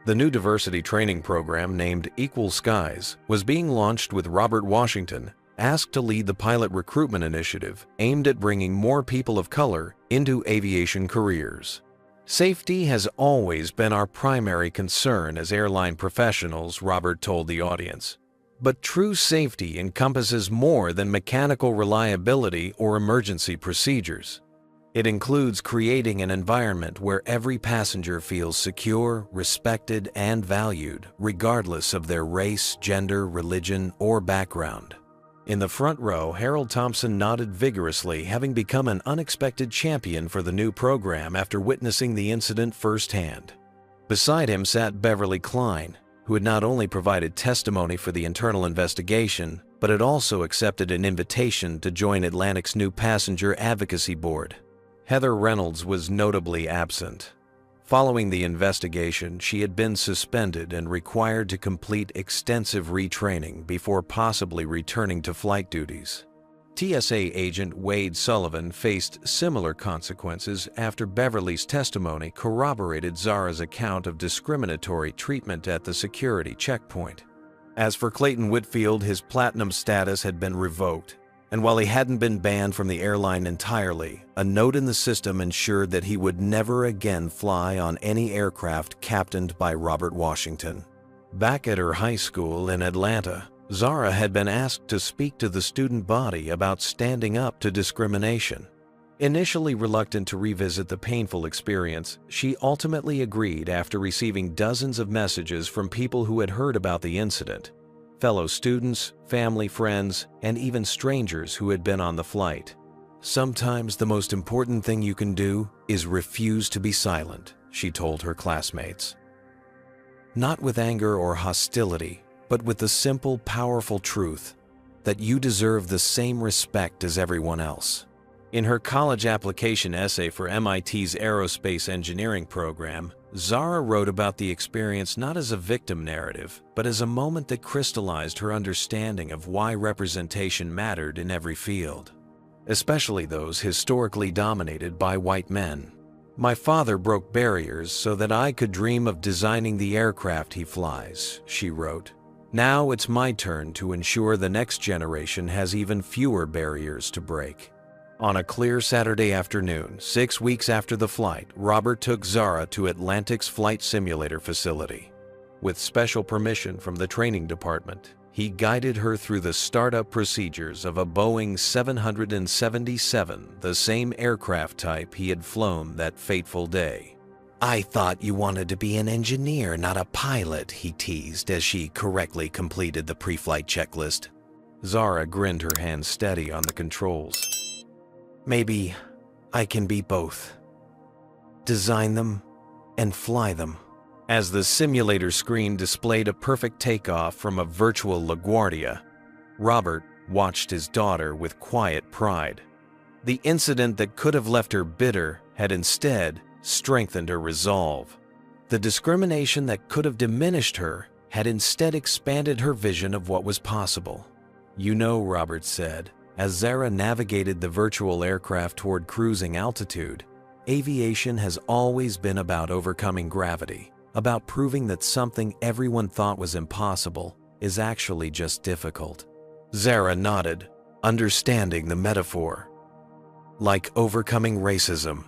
The new diversity training program, named Equal Skies, was being launched with Robert Washington asked to lead the pilot recruitment initiative aimed at bringing more people of color into aviation careers. "Safety has always been our primary concern as airline professionals," Robert told the audience. "But true safety encompasses more than mechanical reliability or emergency procedures. It includes creating an environment where every passenger feels secure, respected, and valued, regardless of their race, gender, religion, or background." In the front row, Harold Thompson nodded vigorously, having become an unexpected champion for the new program after witnessing the incident firsthand. Beside him sat Beverly Klein, who had not only provided testimony for the internal investigation, but had also accepted an invitation to join Atlantic's new passenger advocacy board. Heather Reynolds was notably absent. Following the investigation, she had been suspended and required to complete extensive retraining before possibly returning to flight duties. TSA agent Wade Sullivan faced similar consequences after Beverly's testimony corroborated Zara's account of discriminatory treatment at the security checkpoint. As for Clayton Whitfield, his platinum status had been revoked, and while he hadn't been banned from the airline entirely, a note in the system ensured that he would never again fly on any aircraft captained by Robert Washington. Back at her high school in Atlanta, Zara had been asked to speak to the student body about standing up to discrimination. Initially reluctant to revisit the painful experience, she ultimately agreed after receiving dozens of messages from people who had heard about the incident. Fellow students, family, friends, and even strangers who had been on the flight. "Sometimes the most important thing you can do is refuse to be silent," she told her classmates. Not with anger or hostility, but with the simple, powerful truth that you deserve the same respect as everyone else. In her college application essay for MIT's aerospace engineering program, Zara wrote about the experience not as a victim narrative, but as a moment that crystallized her understanding of why representation mattered in every field, especially those historically dominated by white men. "My father broke barriers so that I could dream of designing the aircraft he flies," she wrote. "Now it's my turn to ensure the next generation has even fewer barriers to break." On a clear Saturday afternoon, 6 weeks after the flight, Robert took Zara to Atlantic's flight simulator facility. With special permission from the training department, he guided her through the startup procedures of a Boeing 777, the same aircraft type he had flown that fateful day. "I thought you wanted to be an engineer, not a pilot," he teased as she correctly completed the pre-flight checklist. Zara grinned, her hands steady on the controls. "Maybe I can be both. Design them and fly them." As the simulator screen displayed a perfect takeoff from a virtual LaGuardia, Robert watched his daughter with quiet pride. The incident that could have left her bitter had instead strengthened her resolve. The discrimination that could have diminished her had instead expanded her vision of what was possible. "You know," Robert said, as Zara navigated the virtual aircraft toward cruising altitude, "aviation has always been about overcoming gravity, about proving that something everyone thought was impossible is actually just difficult." Zara nodded, understanding the metaphor. "Like overcoming racism."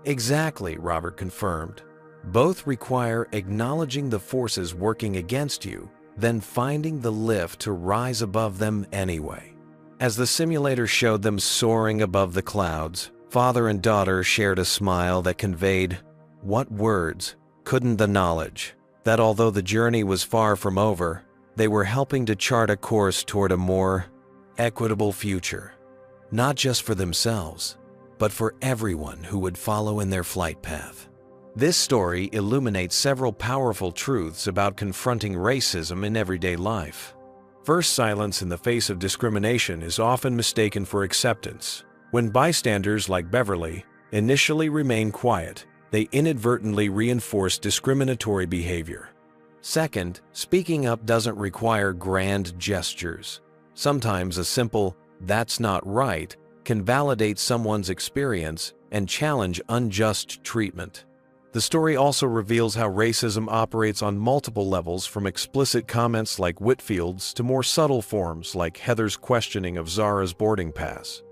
"Exactly," Robert confirmed. "Both require acknowledging the forces working against you, then finding the lift to rise above them anyway." As the simulator showed them soaring above the clouds, father and daughter shared a smile that conveyed, what words couldn't the knowledge, that although the journey was far from over, they were helping to chart a course toward a more equitable future, not just for themselves, but for everyone who would follow in their flight path. This story illuminates several powerful truths about confronting racism in everyday life. First, silence in the face of discrimination is often mistaken for acceptance. When bystanders like Beverly initially remain quiet, they inadvertently reinforce discriminatory behavior. Second, speaking up doesn't require grand gestures. Sometimes a simple, "that's not right," can validate someone's experience and challenge unjust treatment. The story also reveals how racism operates on multiple levels, from explicit comments like Whitfield's to more subtle forms like Heather's questioning of Zara's boarding pass.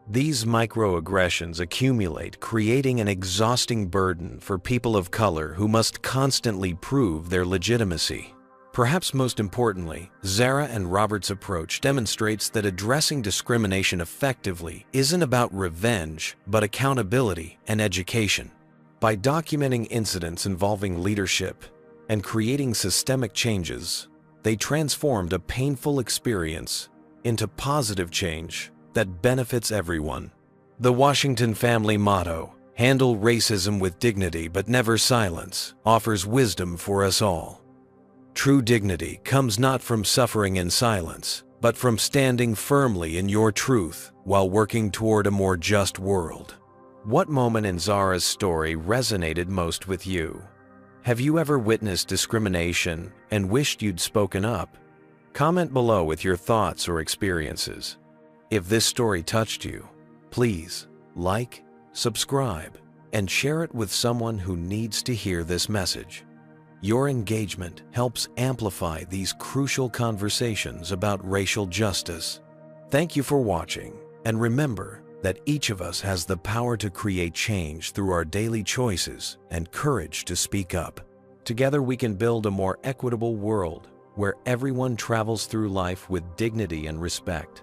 These microaggressions accumulate, creating an exhausting burden for people of color who must constantly prove their legitimacy. Perhaps most importantly, Zara and Robert's approach demonstrates that addressing discrimination effectively isn't about revenge, but accountability and education. By documenting incidents involving leadership and creating systemic changes, they transformed a painful experience into positive change that benefits everyone. The Washington family motto, "Handle racism with dignity but never silence," offers wisdom for us all. True dignity comes not from suffering in silence, but from standing firmly in your truth while working toward a more just world. What moment in Zara's story resonated most with you? Have you ever witnessed discrimination and wished you'd spoken up? Comment below with your thoughts or experiences. If this story touched you, please like, subscribe, and share it with someone who needs to hear this message. Your engagement helps amplify these crucial conversations about racial justice. Thank you for watching, and remember that each of us has the power to create change through our daily choices and courage to speak up. Together we can build a more equitable world where everyone travels through life with dignity and respect.